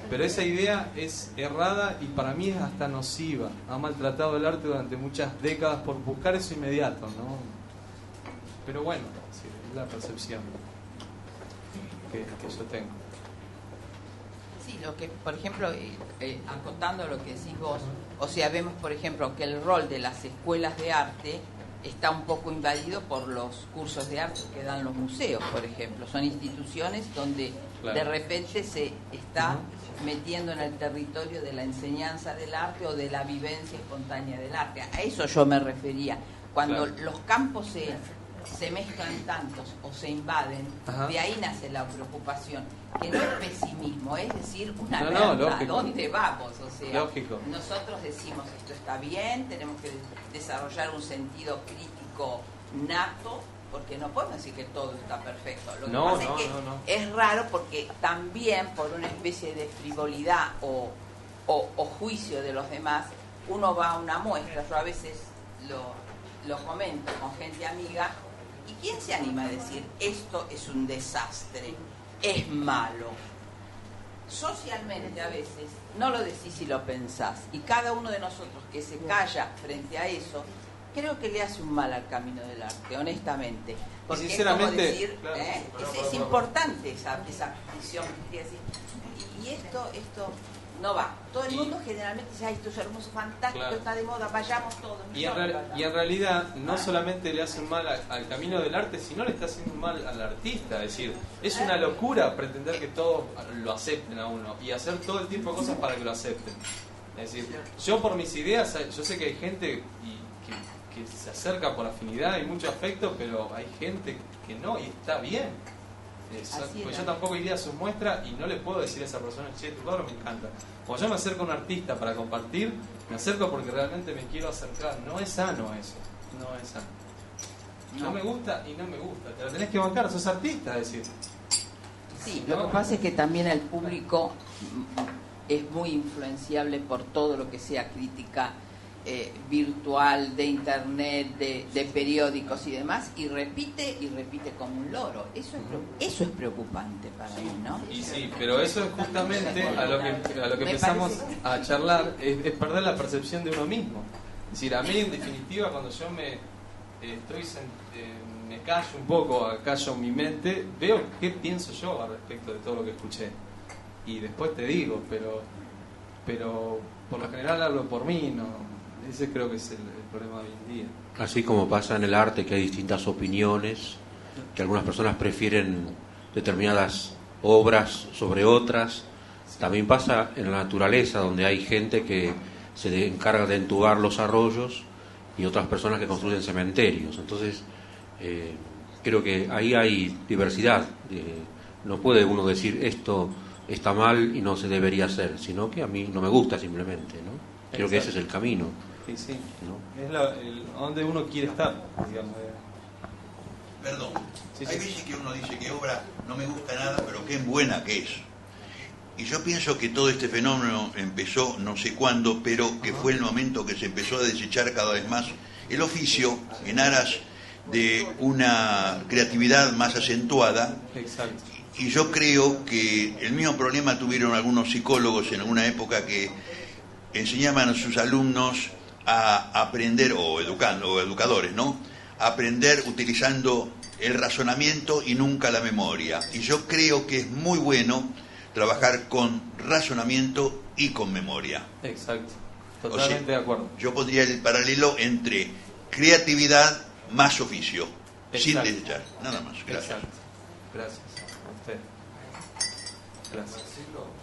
Pero esa idea es errada y para mí es hasta nociva. Ha maltratado el arte durante muchas décadas por buscar eso inmediato, ¿no? Pero bueno, sí, es la percepción que yo tengo. Sí, lo que, por ejemplo, acotando lo que decís vos, o sea, vemos, por ejemplo, que el rol de las escuelas de arte está un poco invadido por los cursos de arte que dan los museos, por ejemplo. Son instituciones donde de repente se está metiendo en el territorio de la enseñanza del arte o de la vivencia espontánea del arte. A eso yo me refería. Cuando los campos se mezclan tantos o se invaden, de ahí nace la preocupación, que no es pesimismo, es decir, una verdad, ¿a dónde vamos? O sea, nosotros decimos esto está bien, tenemos que desarrollar un sentido crítico nato, porque no podemos decir que todo está perfecto. Lo que pasa es que es raro porque también por una especie de frivolidad o juicio de los demás, uno va a una muestra. Yo a veces lo comento con gente amiga, ¿y quién se anima a decir esto es un desastre, es malo? Socialmente a veces no lo decís y lo pensás, y cada uno de nosotros que se calla frente a eso, creo que le hace un mal al camino del arte, honestamente. Porque sinceramente, es como decir, es importante esa visión. Y esto no va. Todo el mundo generalmente dice, esto es hermoso, fantástico, está de moda, vayamos todos. Y en realidad no solamente le hace un mal al camino del arte, sino le está haciendo un mal al artista. Es decir, es una locura pretender que todos lo acepten a uno y hacer todo el tiempo cosas para que lo acepten. Es decir, yo por mis ideas, yo sé que hay gente que se acerca por afinidad y mucho afecto, pero hay gente que no, y está bien. Pues yo tampoco iría a sus muestras y no le puedo decir a esa persona, che, tu cuadro me encanta. Cuando yo me acerco a un artista para compartir, me acerco porque realmente me quiero acercar. No es sano eso, no es sano. No me gusta y no me gusta, te lo tenés que bancar, sos artista, es decir. Sí, lo que pasa es que también el público es muy influenciable por todo lo que sea crítica virtual, de internet, de periódicos y demás, y repite como un loro. Eso es preocupante para mí, ¿no? Y sí, pero eso es justamente a lo que empezamos a charlar, es perder la percepción de uno mismo. Es decir, a mí en definitiva cuando yo me callo un poco, callo mi mente, veo qué pienso yo al respecto de todo lo que escuché y después te digo, pero por lo general hablo por mí, no. Ese creo que es el problema de hoy en día. Así como pasa en el arte que hay distintas opiniones, que algunas personas prefieren determinadas obras sobre otras, también pasa en la naturaleza, donde hay gente que se encarga de entubar los arroyos y otras personas que construyen cementerios. Entonces, creo que ahí hay diversidad. No puede uno decir esto está mal y no se debería hacer, sino que a mí no me gusta simplemente, ¿no? Creo que ese es el camino. Sí. ¿No? Es donde uno quiere estar, digamos. Perdón. Hay veces que uno dice que obra no me gusta nada, pero qué buena que es. Y yo pienso que todo este fenómeno empezó no sé cuándo, pero que fue el momento que se empezó a desechar cada vez más el oficio en aras de una creatividad más acentuada. Exacto. Y yo creo que el mismo problema tuvieron algunos psicólogos en alguna época que enseñaban a sus alumnos a aprender, o educadores, ¿no? A aprender utilizando el razonamiento y nunca la memoria. Y yo creo que es muy bueno trabajar con razonamiento y con memoria. Exacto, totalmente de acuerdo. Yo pondría el paralelo entre creatividad más oficio, sin desechar, nada más. Gracias. Exacto. Gracias a usted. Gracias.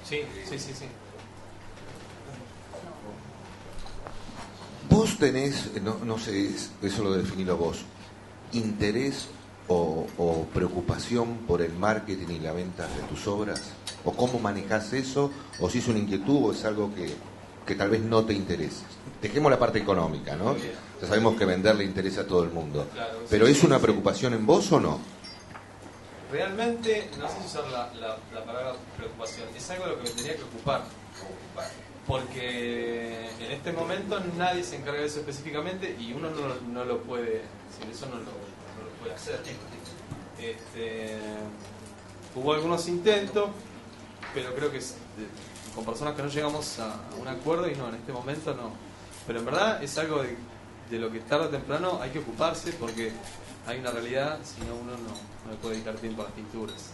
Sí. Vos tenés, no sé, eso lo definilo vos, interés o preocupación por el marketing y la venta de tus obras, o cómo manejás eso, o si es una inquietud o es algo que tal vez no te interese. Dejemos la parte económica, ¿no? Ya sabemos que vender le interesa a todo el mundo, Claro, pero sí, ¿es una preocupación en vos o no? Realmente, no sé si usar la palabra preocupación, es algo de lo que me tenía que ocupar. Porque en este momento nadie se encarga de eso específicamente y uno no lo puede, sin eso no lo puede hacer. Hubo algunos intentos, pero creo que con personas que no llegamos a un acuerdo y no, en este momento no. Pero en verdad es algo de lo que tarde o temprano hay que ocuparse porque hay una realidad, si no uno no le puede dedicar tiempo a las pinturas.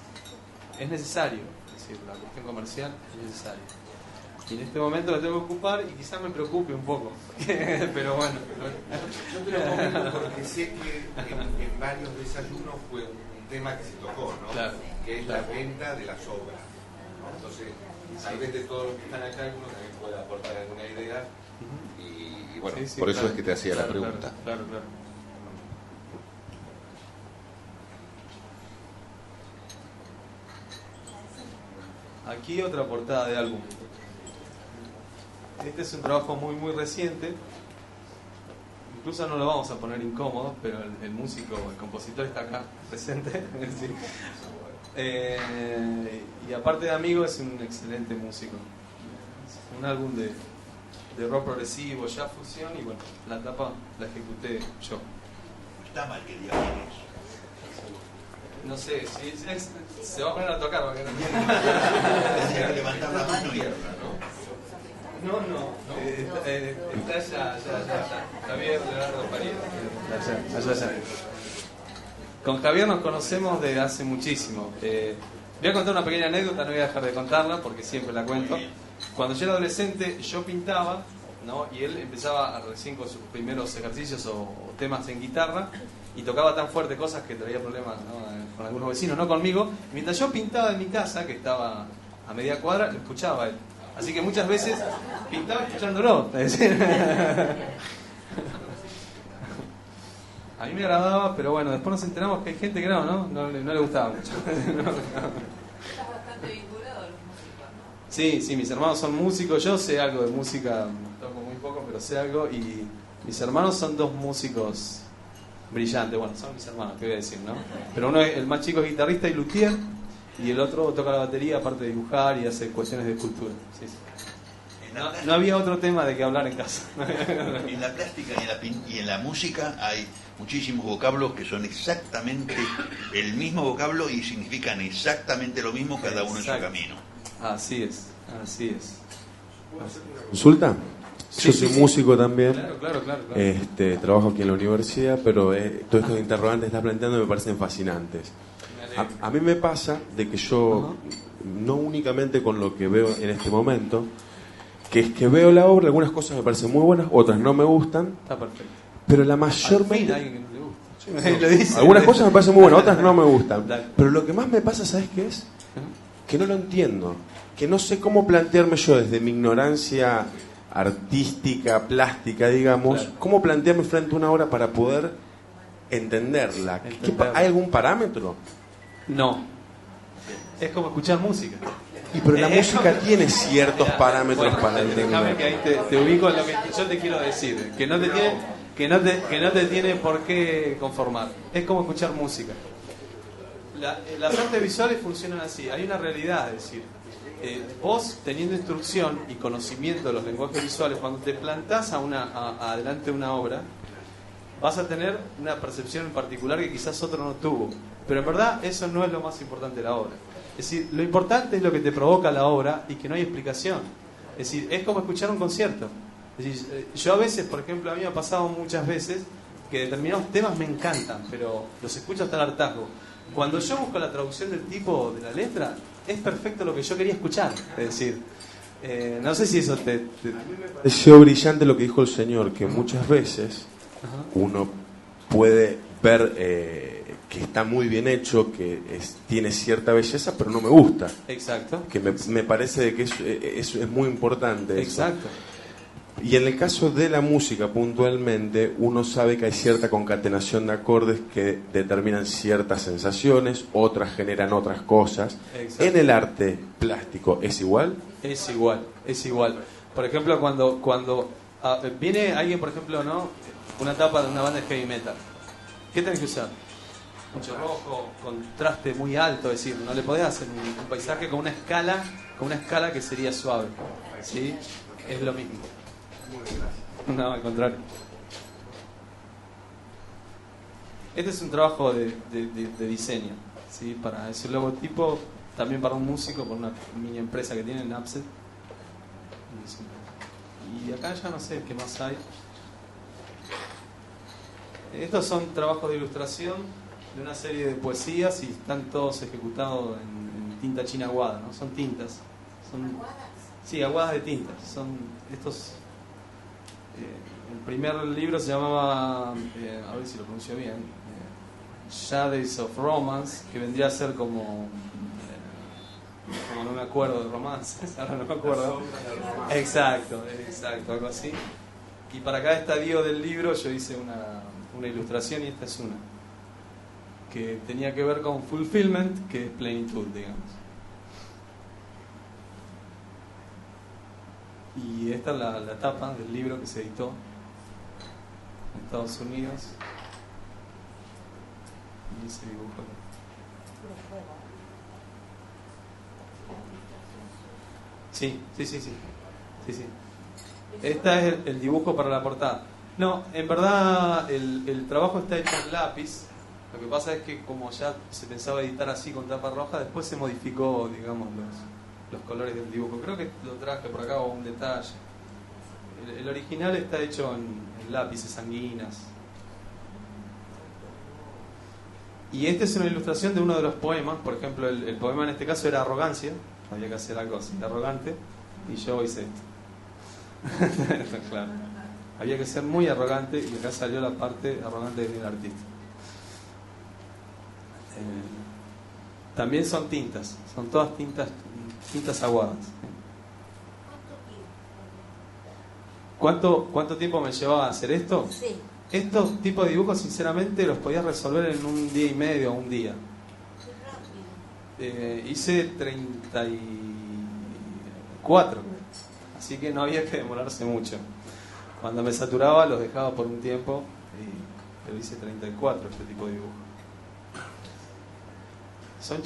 Es necesario, es decir, la cuestión comercial es necesaria. Y en este momento la tengo que ocupar y quizás me preocupe un poco. Pero bueno. Yo te lo comento porque sé que en varios desayunos fue un tema que se tocó, ¿no? Claro, que es la venta de las obras, ¿no? Entonces, tal vez de todos los que están acá, alguno también puede aportar alguna idea. Y bueno, Sí, por eso es que te hacía la pregunta. Claro. Aquí otra portada de álbum. Este es un trabajo muy reciente. Incluso no lo vamos a poner incómodo, pero el músico, el compositor está acá presente. Sí. Y aparte de amigo, es un excelente músico. Es un álbum de rock progresivo, jazz fusión, y bueno, la tapa la ejecuté yo. Está mal que diga quién es. No sé, si se va a poner a tocar. ¿Va? Levantar la mano y hablar, ¿no? No. Está ya. Javier Leonardo Paredes. Allá. Con Javier nos conocemos desde hace muchísimo. Voy a contar una pequeña anécdota, no voy a dejar de contarla porque siempre la cuento. Cuando yo era adolescente, yo pintaba, ¿no? Y él empezaba recién con sus primeros ejercicios o temas en guitarra y tocaba tan fuerte cosas que traía problemas, ¿no? Con algunos vecinos, no conmigo. Mientras yo pintaba en mi casa, que estaba a media cuadra, lo escuchaba a él. Así que muchas veces pintaba escuchándolo. Es decir, a mí me agradaba, pero bueno, después nos enteramos que hay gente que no le gustaba mucho. Estás bastante vinculado a los músicos, ¿no? Sí, mis hermanos son músicos, yo sé algo de música, toco muy poco, pero sé algo, y mis hermanos son dos músicos brillantes, bueno, son mis hermanos, ¿qué voy a decir, no? Pero uno, el más chico, es guitarrista y luthier, y el otro toca la batería, aparte de dibujar y hace cuestiones de escultura. Sí. No había otro tema de que hablar en casa. En la plástica y en la música hay muchísimos vocablos que son exactamente el mismo vocablo y significan exactamente lo mismo, cada uno en su camino. Así es. ¿Consulta? Sí, Yo soy músico también. Claro. Trabajo aquí en la universidad, pero todos estos interrogantes que estás planteando me parecen fascinantes. A mí me pasa de que yo, no únicamente con lo que veo en este momento, que es que veo la obra, algunas cosas me parecen muy buenas, otras no me gustan. Está perfecto. Pero la mayormente... alguien que no le gusta. Lo dice. Algunas cosas me parecen muy buenas, otras no me gustan. Pero lo que más me pasa, ¿sabes qué es? Que no lo entiendo. Que no sé cómo plantearme yo desde mi ignorancia artística, plástica, digamos, cómo plantearme frente a una obra para poder entenderla. ¿Hay algún parámetro? No. Es como escuchar música. Pero la música tiene ciertos parámetros para entender. Déjame que ahí te ubico en lo que yo te quiero decir. Que no te tiene por qué conformar. Es como escuchar música. Las artes visuales funcionan así. Hay una realidad, es decir, vos teniendo instrucción y conocimiento de los lenguajes visuales, cuando te plantás adelante de una obra, vas a tener una percepción en particular que quizás otro no tuvo. Pero en verdad eso no es lo más importante de la obra. Es decir, lo importante es lo que te provoca la obra y que no hay explicación. Es decir, es como escuchar un concierto. Es decir, yo a veces, por ejemplo, a mí me ha pasado muchas veces que determinados temas me encantan, pero los escucho hasta el hartazgo. Cuando yo busco la traducción del tipo de la letra, es perfecto lo que yo quería escuchar. Es decir, no sé si eso te... pareció brillante lo que dijo el señor, que muchas veces uno puede ver que está muy bien hecho, que tiene cierta belleza, pero no me gusta. Exacto. Que me parece que eso es muy importante. Exacto. Eso. Y en el caso de la música puntualmente, uno sabe que hay cierta concatenación de acordes que determinan ciertas sensaciones, otras generan otras cosas. Exacto. En el arte plástico, ¿es igual? Es igual, es igual. Por ejemplo, cuando viene alguien, por ejemplo, ¿no? Una tapa de una banda de heavy metal, ¿qué tenés que usar? Mucho rojo, contraste muy alto, es decir, no le podés hacer un paisaje con una escala que sería suave, ¿sí? Es lo mismo. No, al contrario. Este es un trabajo de diseño, ¿sí? Para ese logotipo, también para un músico, por una mini empresa que tiene, Napset. Y acá ya no sé qué más hay. Estos son trabajos de ilustración de una serie de poesías y están todos ejecutados en tinta china aguada, ¿no? Son tintas. Sí, aguadas de tinta. Son estos... el primer libro se llamaba, a ver si lo pronuncio bien, Shades of Romance, que vendría a ser como no me acuerdo de romances, ahora no me acuerdo. Exacto, algo así. Y para cada estadio del libro yo hice una ilustración y esta es una que tenía que ver con fulfillment, que es plenitud, digamos. Y esta es la tapa del libro que se editó en Estados Unidos. Y ese dibujo. Sí. Este es el dibujo para la portada. No, en verdad el trabajo está hecho en lápiz. Lo que pasa es que como ya se pensaba editar así con tapa roja, después se modificó, digamos, los colores del dibujo. Creo que lo traje por acá o un detalle. El original está hecho en lápices sanguinas. Y esta es una ilustración de uno de los poemas. Por ejemplo, el poema en este caso era Arrogancia. Había que hacer algo así, arrogante. Y yo hice esto. Claro. Había que ser muy arrogante y acá salió la parte arrogante del artista. También son tintas. Son todas tintas aguadas. ¿Cuánto tiempo me llevaba a hacer esto? Sí. Estos tipos de dibujos, sinceramente, los podías resolver en un día y medio o un día. Hice 34, así que no había que demorarse mucho. Cuando me saturaba los dejaba por un tiempo, pero hice 34 este tipo de dibujo. Son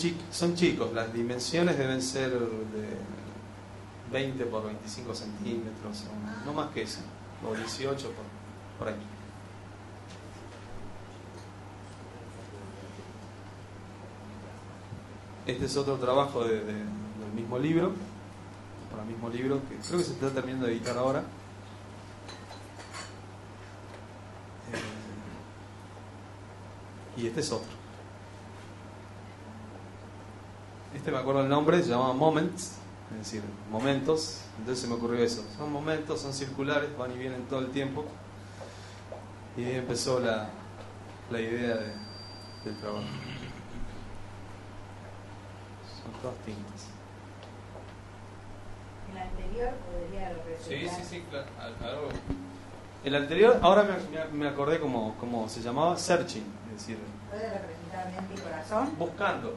chicos, las dimensiones deben ser de 20 por 25 centímetros, no más que eso, o 18 por ahí. Este es otro trabajo del mismo libro, para el mismo libro, que creo que se está terminando de editar ahora. Y este es otro. Este me acuerdo el nombre, se llama Moments, es decir, momentos. Entonces se me ocurrió eso. Son momentos, son circulares, van y vienen todo el tiempo. Y ahí empezó la idea del trabajo. Son todas tintas. El anterior podría representar. Sí, claro. El anterior, ahora me acordé como se llamaba, Searching, es decir, ¿Puede representar mente y corazón? buscando.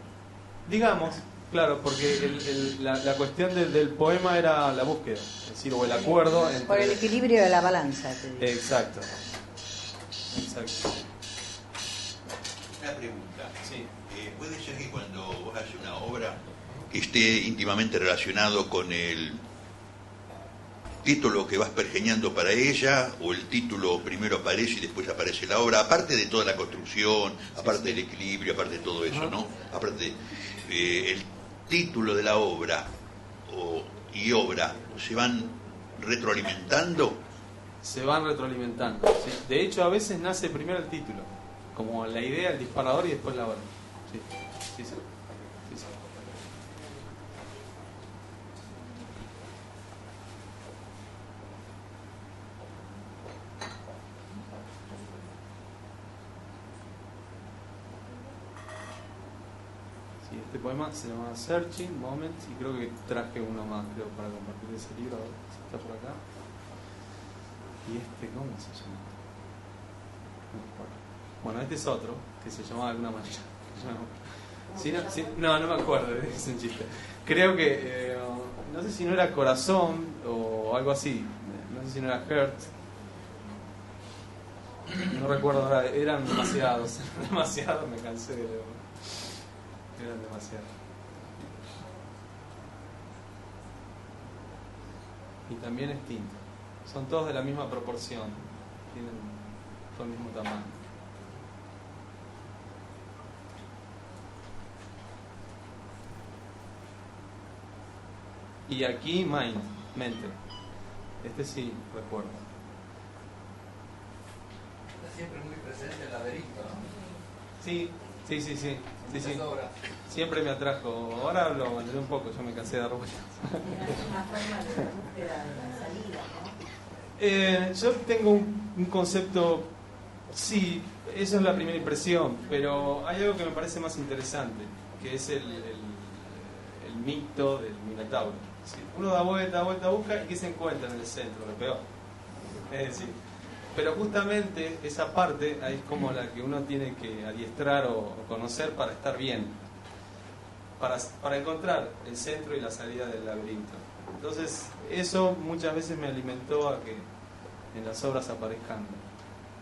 Digamos, claro, porque la cuestión del poema era la búsqueda, es decir, o el acuerdo entre... Por el equilibrio de la balanza, te digo. Exacto. Una pregunta. Sí. ¿Puede ser que cuando vos haces una obra que esté íntimamente relacionado con título que vas pergeñando para ella, o el título primero aparece y después aparece la obra, aparte de toda la construcción, aparte del equilibrio, aparte de todo eso, ¿no? Aparte, el título de la obra y obra, ¿se van retroalimentando? Se van retroalimentando, sí. De hecho, a veces nace primero el título, como la idea, el disparador y después la obra. Sí, sí, sí. Sí, sí. Sí, este poema se llama Searching Moments y creo que traje uno más, creo, para compartir ese libro. A ver si está por acá. ¿Y este cómo se llama? Bueno, este es otro, que se llamaba de alguna manera. No me acuerdo, es un chiste. Creo que, no sé si no era Corazón o algo así, no sé si no era Heart. No recuerdo ahora, eran demasiados, me cansé de leerlo. Eran demasiados. Y también es tinta. Son todos de la misma proporción, tienen todo el mismo tamaño. Y aquí mind, mente. Este sí, recuerdo. Está siempre muy presente el laberinto, ¿no? Sí. Siempre me atrajo. Ahora lo abandoné un poco, yo me cansé de dar vueltas. Es una forma de búsqueda de la salida, ¿no? Yo tengo un concepto, sí, eso es la primera impresión, pero hay algo que me parece más interesante, que es el mito del Minotauro. ¿Sí? Uno da vuelta, busca y ¿qué se encuentra en el centro? Lo peor. Es decir, pero justamente esa parte es como la que uno tiene que adiestrar o conocer para estar bien, para encontrar el centro y la salida del laberinto. Entonces, eso muchas veces me alimentó a que en las obras aparezcan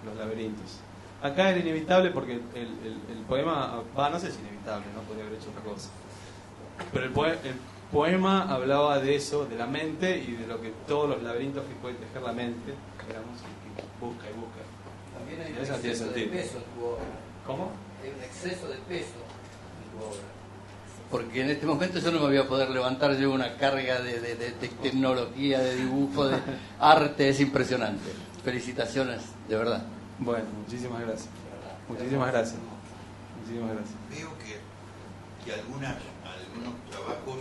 los laberintos. Acá era inevitable porque el poema, no sé si inevitable, no podría haber hecho otra cosa, pero el poema hablaba de eso, de la mente y de lo que todos los laberintos que puede tejer la mente, digamos, y que busca y busca. También hay un Eso tiene exceso de sentido. peso en tu obra. ¿Cómo? Hay un exceso de peso en tu obra. Porque en este momento yo no me voy a poder levantar yo una carga de tecnología, de dibujo, de arte, es impresionante. Felicitaciones, de verdad. Bueno, muchísimas gracias. Muchísimas gracias. Muchísimas gracias. Veo que algunos trabajos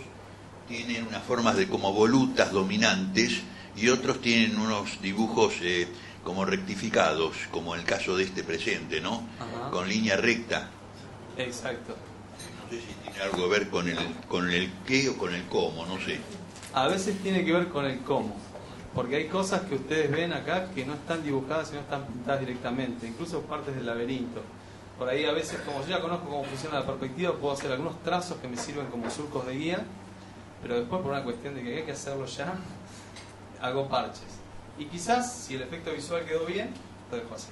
tienen unas formas de como volutas dominantes y otros tienen unos dibujos como rectificados, como en el caso de este presente, ¿no? Ajá. Con línea recta. Exacto. No sé si tiene algo que ver con el qué o con el cómo, no sé. A veces tiene que ver con el cómo, porque hay cosas que ustedes ven acá que no están dibujadas y no están pintadas directamente, incluso partes del laberinto. Por ahí a veces, como yo ya conozco cómo funciona la perspectiva, puedo hacer algunos trazos que me sirven como surcos de guía, pero después por una cuestión de que hay que hacerlo ya, hago parches. Y quizás, si el efecto visual quedó bien, lo dejo así.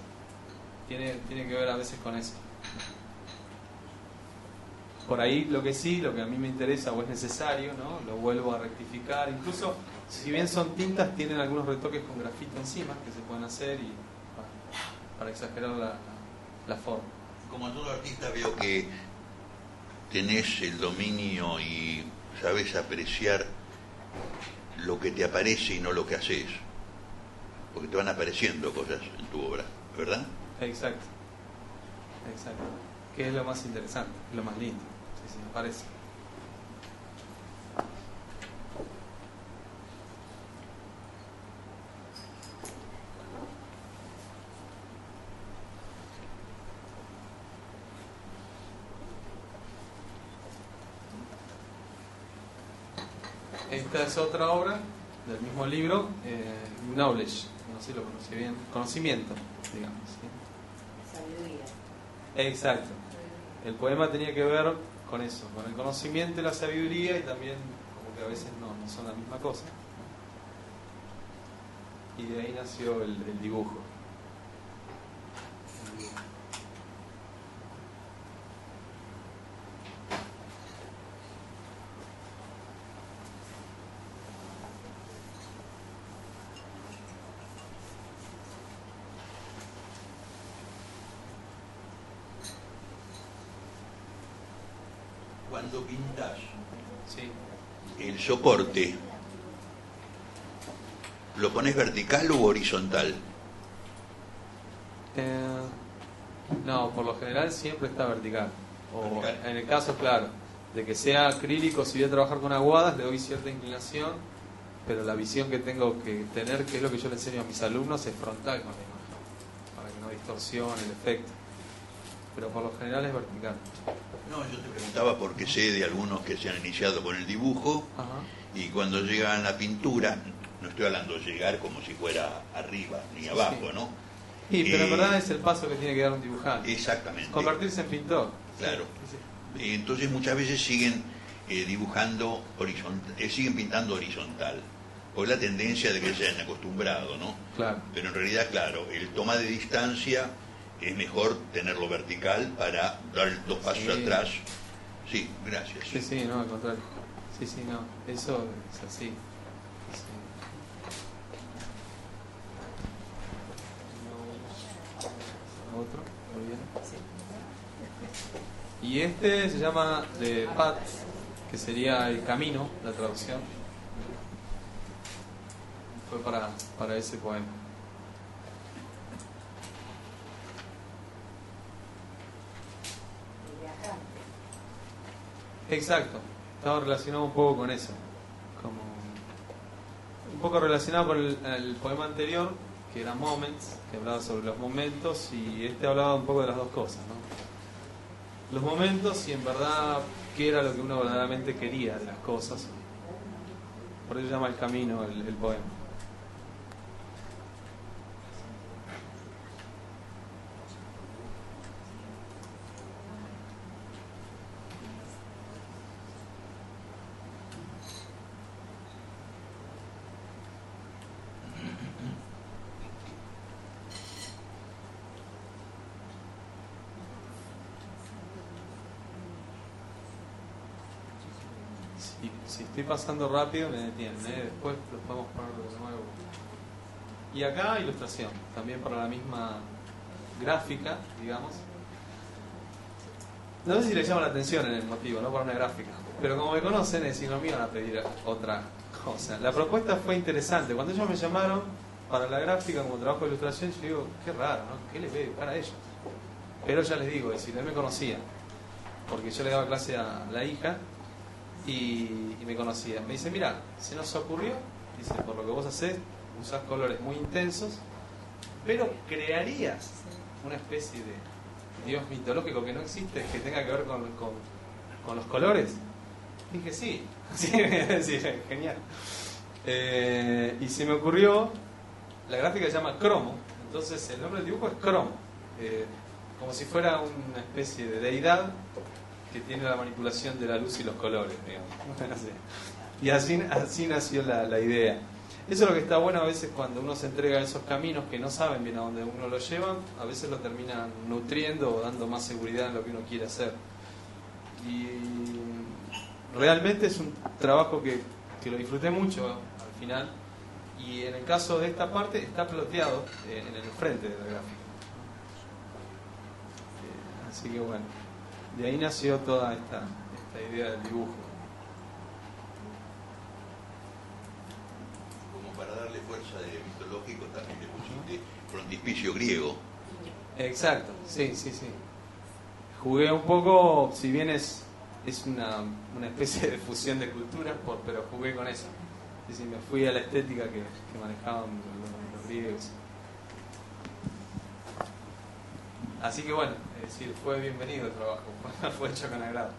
Tiene que ver a veces con eso. Por ahí lo que a mí me interesa o es necesario, ¿no? Lo vuelvo a rectificar. Incluso, si bien son tintas, tienen algunos retoques con grafito encima que se pueden hacer y para exagerar la forma. Como todo artista veo que tenés el dominio y sabes apreciar lo que te aparece y no lo que haces. Porque te van apareciendo cosas en tu obra, ¿verdad? Exacto. Que es lo más interesante, lo más lindo. Sí, me parece. Esta es otra obra del mismo libro, Knowledge, no sé si lo conocí bien, conocimiento, digamos. ¿Sí? Sabiduría. Exacto. El poema tenía que ver con eso, con el conocimiento y la sabiduría, y también como que a veces no son la misma cosa. Y de ahí nació el dibujo. Cuando pintás Sí. el soporte, ¿lo pones vertical o horizontal? No, por lo general siempre está vertical. O en el caso, claro, de que sea acrílico, si voy a trabajar con aguadas, le doy cierta inclinación, pero la visión que tengo que tener, que es lo que yo le enseño a mis alumnos, es frontal con la imagen, para que no distorsione el efecto. Pero por lo general es vertical. No, yo te preguntaba porque sé de algunos que se han iniciado con el dibujo. Ajá. Y cuando llegan a la pintura, no estoy hablando de llegar como si fuera arriba ni abajo, Sí. ¿no? Sí, pero en verdad es el paso que tiene que dar un dibujante. Exactamente. Convertirse en pintor. Claro. Sí, sí. Entonces muchas veces siguen dibujando horizontal, siguen pintando horizontal, por la tendencia de que se hayan acostumbrado, ¿no? Claro. Pero en realidad, claro, el toma de distancia es mejor tenerlo vertical para dar 2 pasos Sí. atrás. Sí, gracias. Sí, sí, no, al contrario. Sí, sí, no. Eso es así. Sí. Otro, muy bien. Y este se llama The Path, que sería el camino, la traducción. Fue para ese poema. Exacto, estaba relacionado un poco con eso, como un poco relacionado con el poema anterior, que era Moments, que hablaba sobre los momentos, y este hablaba un poco de las dos cosas, ¿no? Los momentos y en verdad qué era lo que uno verdaderamente quería de las cosas. Por eso se llama El Camino el poema. Si estoy pasando rápido me detienen, después los podemos poner de nuevo. Y acá ilustración, también para la misma gráfica, digamos. No sé si les llama la atención en el motivo, no para una gráfica, pero como me conocen, es decir, no me iban a pedir otra cosa. La propuesta fue interesante. Cuando ellos me llamaron para la gráfica como trabajo de ilustración, yo digo, qué raro, ¿no? ¿Qué les voy a dibujar a ellos? Pero ya les digo, es decir, él me conocía, porque yo le daba clase a la hija y me conocía. Me dice, mira, se nos ocurrió, dice, por lo que vos hacés, usás colores muy intensos, pero crearías una especie de Dios mitológico que no existe, que tenga que ver con los colores. Dije, sí, sí, genial. Y se me ocurrió, la gráfica se llama Cromo, entonces el nombre del dibujo es Cromo, como si fuera una especie de deidad que tiene la manipulación de la luz y los colores, digamos. Y así nació la idea. Eso es lo que está bueno a veces cuando uno se entrega a esos caminos que no saben bien a dónde uno lo lleva, a veces lo terminan nutriendo o dando más seguridad en lo que uno quiere hacer. Y realmente es un trabajo que lo disfruté mucho al final, y en el caso de esta parte está ploteado en el frente de la gráfica. Así que bueno, de ahí nació toda esta idea del dibujo. Como para darle fuerza de mitológico también le pusiste frontispicio griego. Exacto, sí. Jugué un poco, si bien es una especie de fusión de culturas, pero jugué con eso. Sí, me fui a la estética que manejaban los griegos. Así que bueno, es decir, fue bienvenido el trabajo, fue hecho con agrado.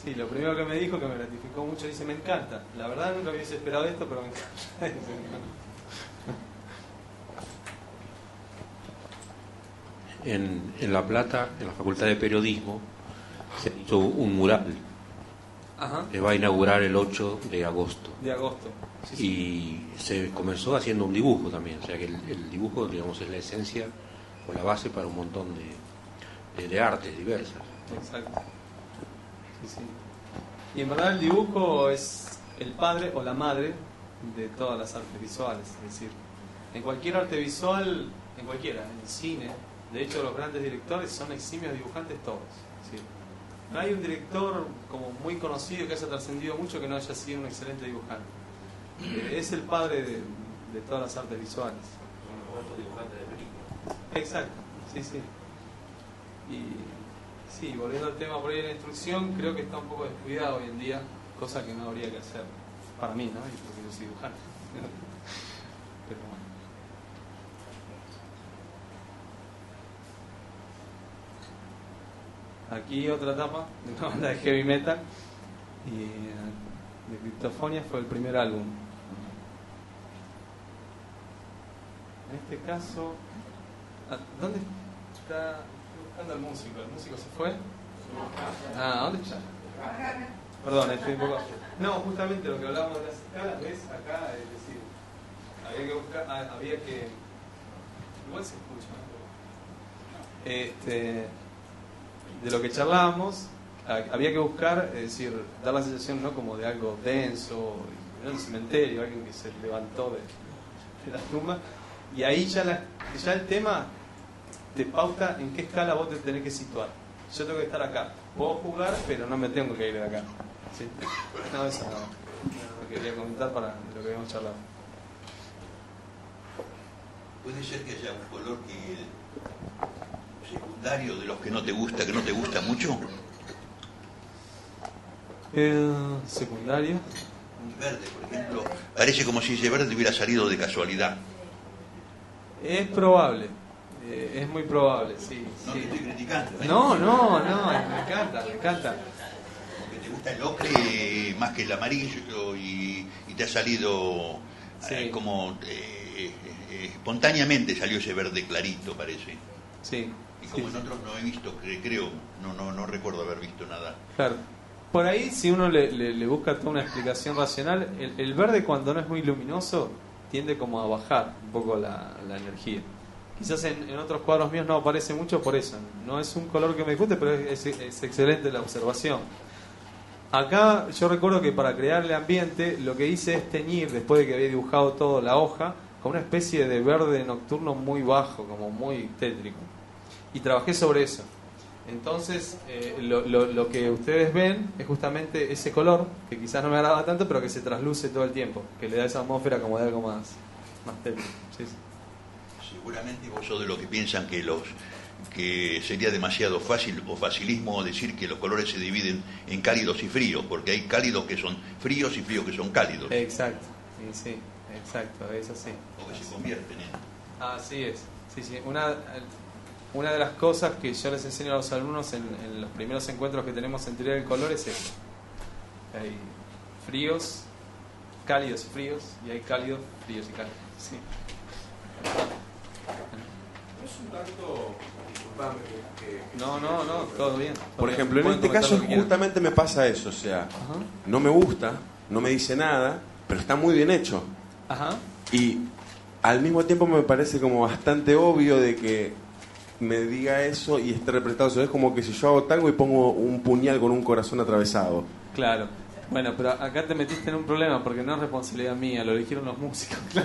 Sí, lo primero que me dijo, que me gratificó mucho, dice, me encanta. La verdad nunca hubiese esperado esto, pero me encanta. En La Plata, en la Facultad de Periodismo, se hizo un mural. Ajá. Que va a inaugurar el 8 de agosto. De agosto. Sí. Y se comenzó haciendo un dibujo también. O sea que el dibujo, digamos, es la esencia o la base para un montón de artes diversas. Exacto. Sí. Y en verdad el dibujo es el padre o la madre de todas las artes visuales. Es decir, en cualquier arte visual, en cualquiera, en el cine, De hecho, los grandes directores son eximios dibujantes todos. ¿Sí? No hay un director como muy conocido que haya trascendido mucho que no haya sido un excelente dibujante. Es el padre de todas las artes visuales. Exacto, sí, sí. Y sí, volviendo al tema por ahí de la instrucción, creo que está un poco descuidado hoy en día, cosa que no habría que hacer para mí, ¿no? Y porque yo soy dibujante. Pero bueno. Aquí otra etapa de una banda de heavy metal, y de Cryptofonia fue el primer álbum. En este caso, ¿dónde está? Estoy buscando al músico. ¿El músico se fue? ¿Dónde está? Perdón, estoy un poco... No, justamente lo que hablábamos de las escalas, ¿ves? Acá, es decir, había que buscar, había que... Igual se escucha, de lo que charlábamos, había que buscar, es decir, dar la sensación, ¿no?, como de algo denso, en un cementerio, alguien que se levantó de la tumba, y ahí ya el tema te pauta en qué escala vos te tenés que situar. Yo tengo que estar acá, puedo jugar, pero no me tengo que ir de acá. ¿Sí? No, eso no quería comentar para lo que habíamos charlado. ¿Puede ser que haya un color que secundario de los que no te gusta mucho? Secundario. El verde, por ejemplo, parece como si ese verde hubiera salido de casualidad. Es probable, es muy probable, sí. No te estoy criticando. No, me encanta. Porque te gusta el ocre más que el amarillo y te ha salido como espontáneamente salió ese verde clarito, parece. Sí. Y como en otros no he visto, creo, no recuerdo haber visto nada. Claro. Por ahí, si uno le busca toda una explicación racional, el verde cuando no es muy luminoso tiende como a bajar un poco la energía. Quizás en otros cuadros míos no aparece mucho por eso. No es un color que me guste, pero es excelente la observación. Acá yo recuerdo que para crear el ambiente lo que hice es teñir, después de que había dibujado toda la hoja, con una especie de verde nocturno muy bajo, como muy tétrico. Y trabajé sobre eso. Entonces, lo que ustedes ven es justamente ese color, que quizás no me agrada tanto, pero que se trasluce todo el tiempo, que le da esa atmósfera como de algo más tétrico. Sí. Seguramente vos sos de los que piensan que sería demasiado fácil o facilismo decir que los colores se dividen en cálidos y fríos, porque hay cálidos que son fríos y fríos que son cálidos. Exacto, sí, exacto, es así. O que se convierten en... Así es, sí. Una de las cosas que yo les enseño a los alumnos en los primeros encuentros que tenemos en teoría del color es esto. Hay fríos, cálidos y fríos, y hay cálidos, fríos y cálidos. Sí. Es un tanto... Disculpame que... No, todo bien. Por ejemplo, en este caso justamente me pasa eso, o sea, no me gusta, no me dice nada, pero está muy bien hecho. Ajá. Y al mismo tiempo me parece como bastante obvio de que me diga eso y esté representado. Eso es como que si yo hago tango y pongo un puñal con un corazón atravesado. Claro. Bueno, pero acá te metiste en un problema porque no es responsabilidad mía, lo eligieron los músicos. Yo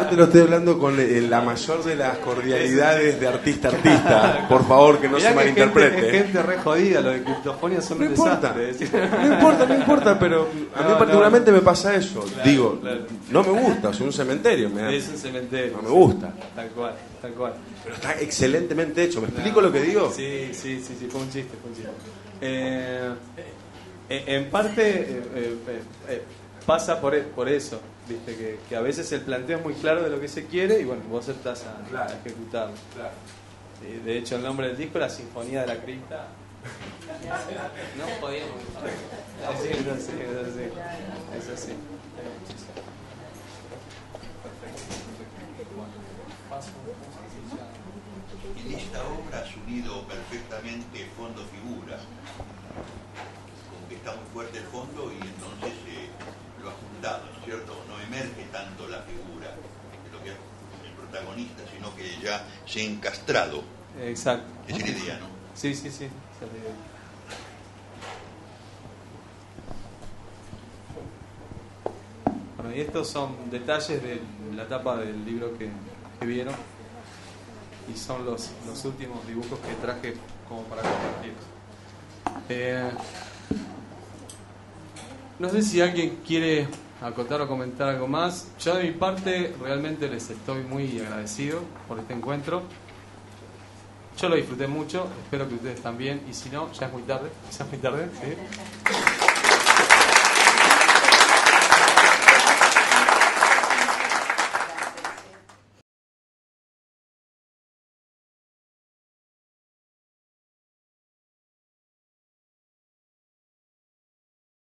te lo estoy hablando con la mayor de las cordialidades de artista a artista. Por favor, que no se malinterprete. Gente re jodida, lo de Cryptofonia son un desastre. No importa, pero a mí particularmente me pasa eso. Claro, digo, no me gusta, es un cementerio. Es un cementerio. No me gusta. Tal cual. Pero está excelentemente hecho. ¿Me explico lo que digo? Sí, fue un chiste. En parte pasa por eso, viste, que a veces el planteo es muy claro de lo que se quiere y bueno, vos estás a ejecutarlo. Claro. De hecho, el nombre del disco es La Sinfonía de la Cripta. No podíamos. Es así. En esta obra has unido perfectamente fondo-figura. Está muy fuerte el fondo y entonces lo ha juntado, ¿no es cierto? No emerge tanto la figura de lo que es el protagonista, sino que ya se ha encastrado. Exacto. Esa es la idea, ¿no? Sí. Esa es la idea. Bueno, y estos son detalles de la tapa del libro que vieron. y son los últimos dibujos que traje como para compartir. No sé si alguien quiere acotar o comentar algo más. Yo de mi parte realmente les estoy muy agradecido por este encuentro. Yo lo disfruté mucho, espero que ustedes también, y si no, ya es muy tarde, ¿sí?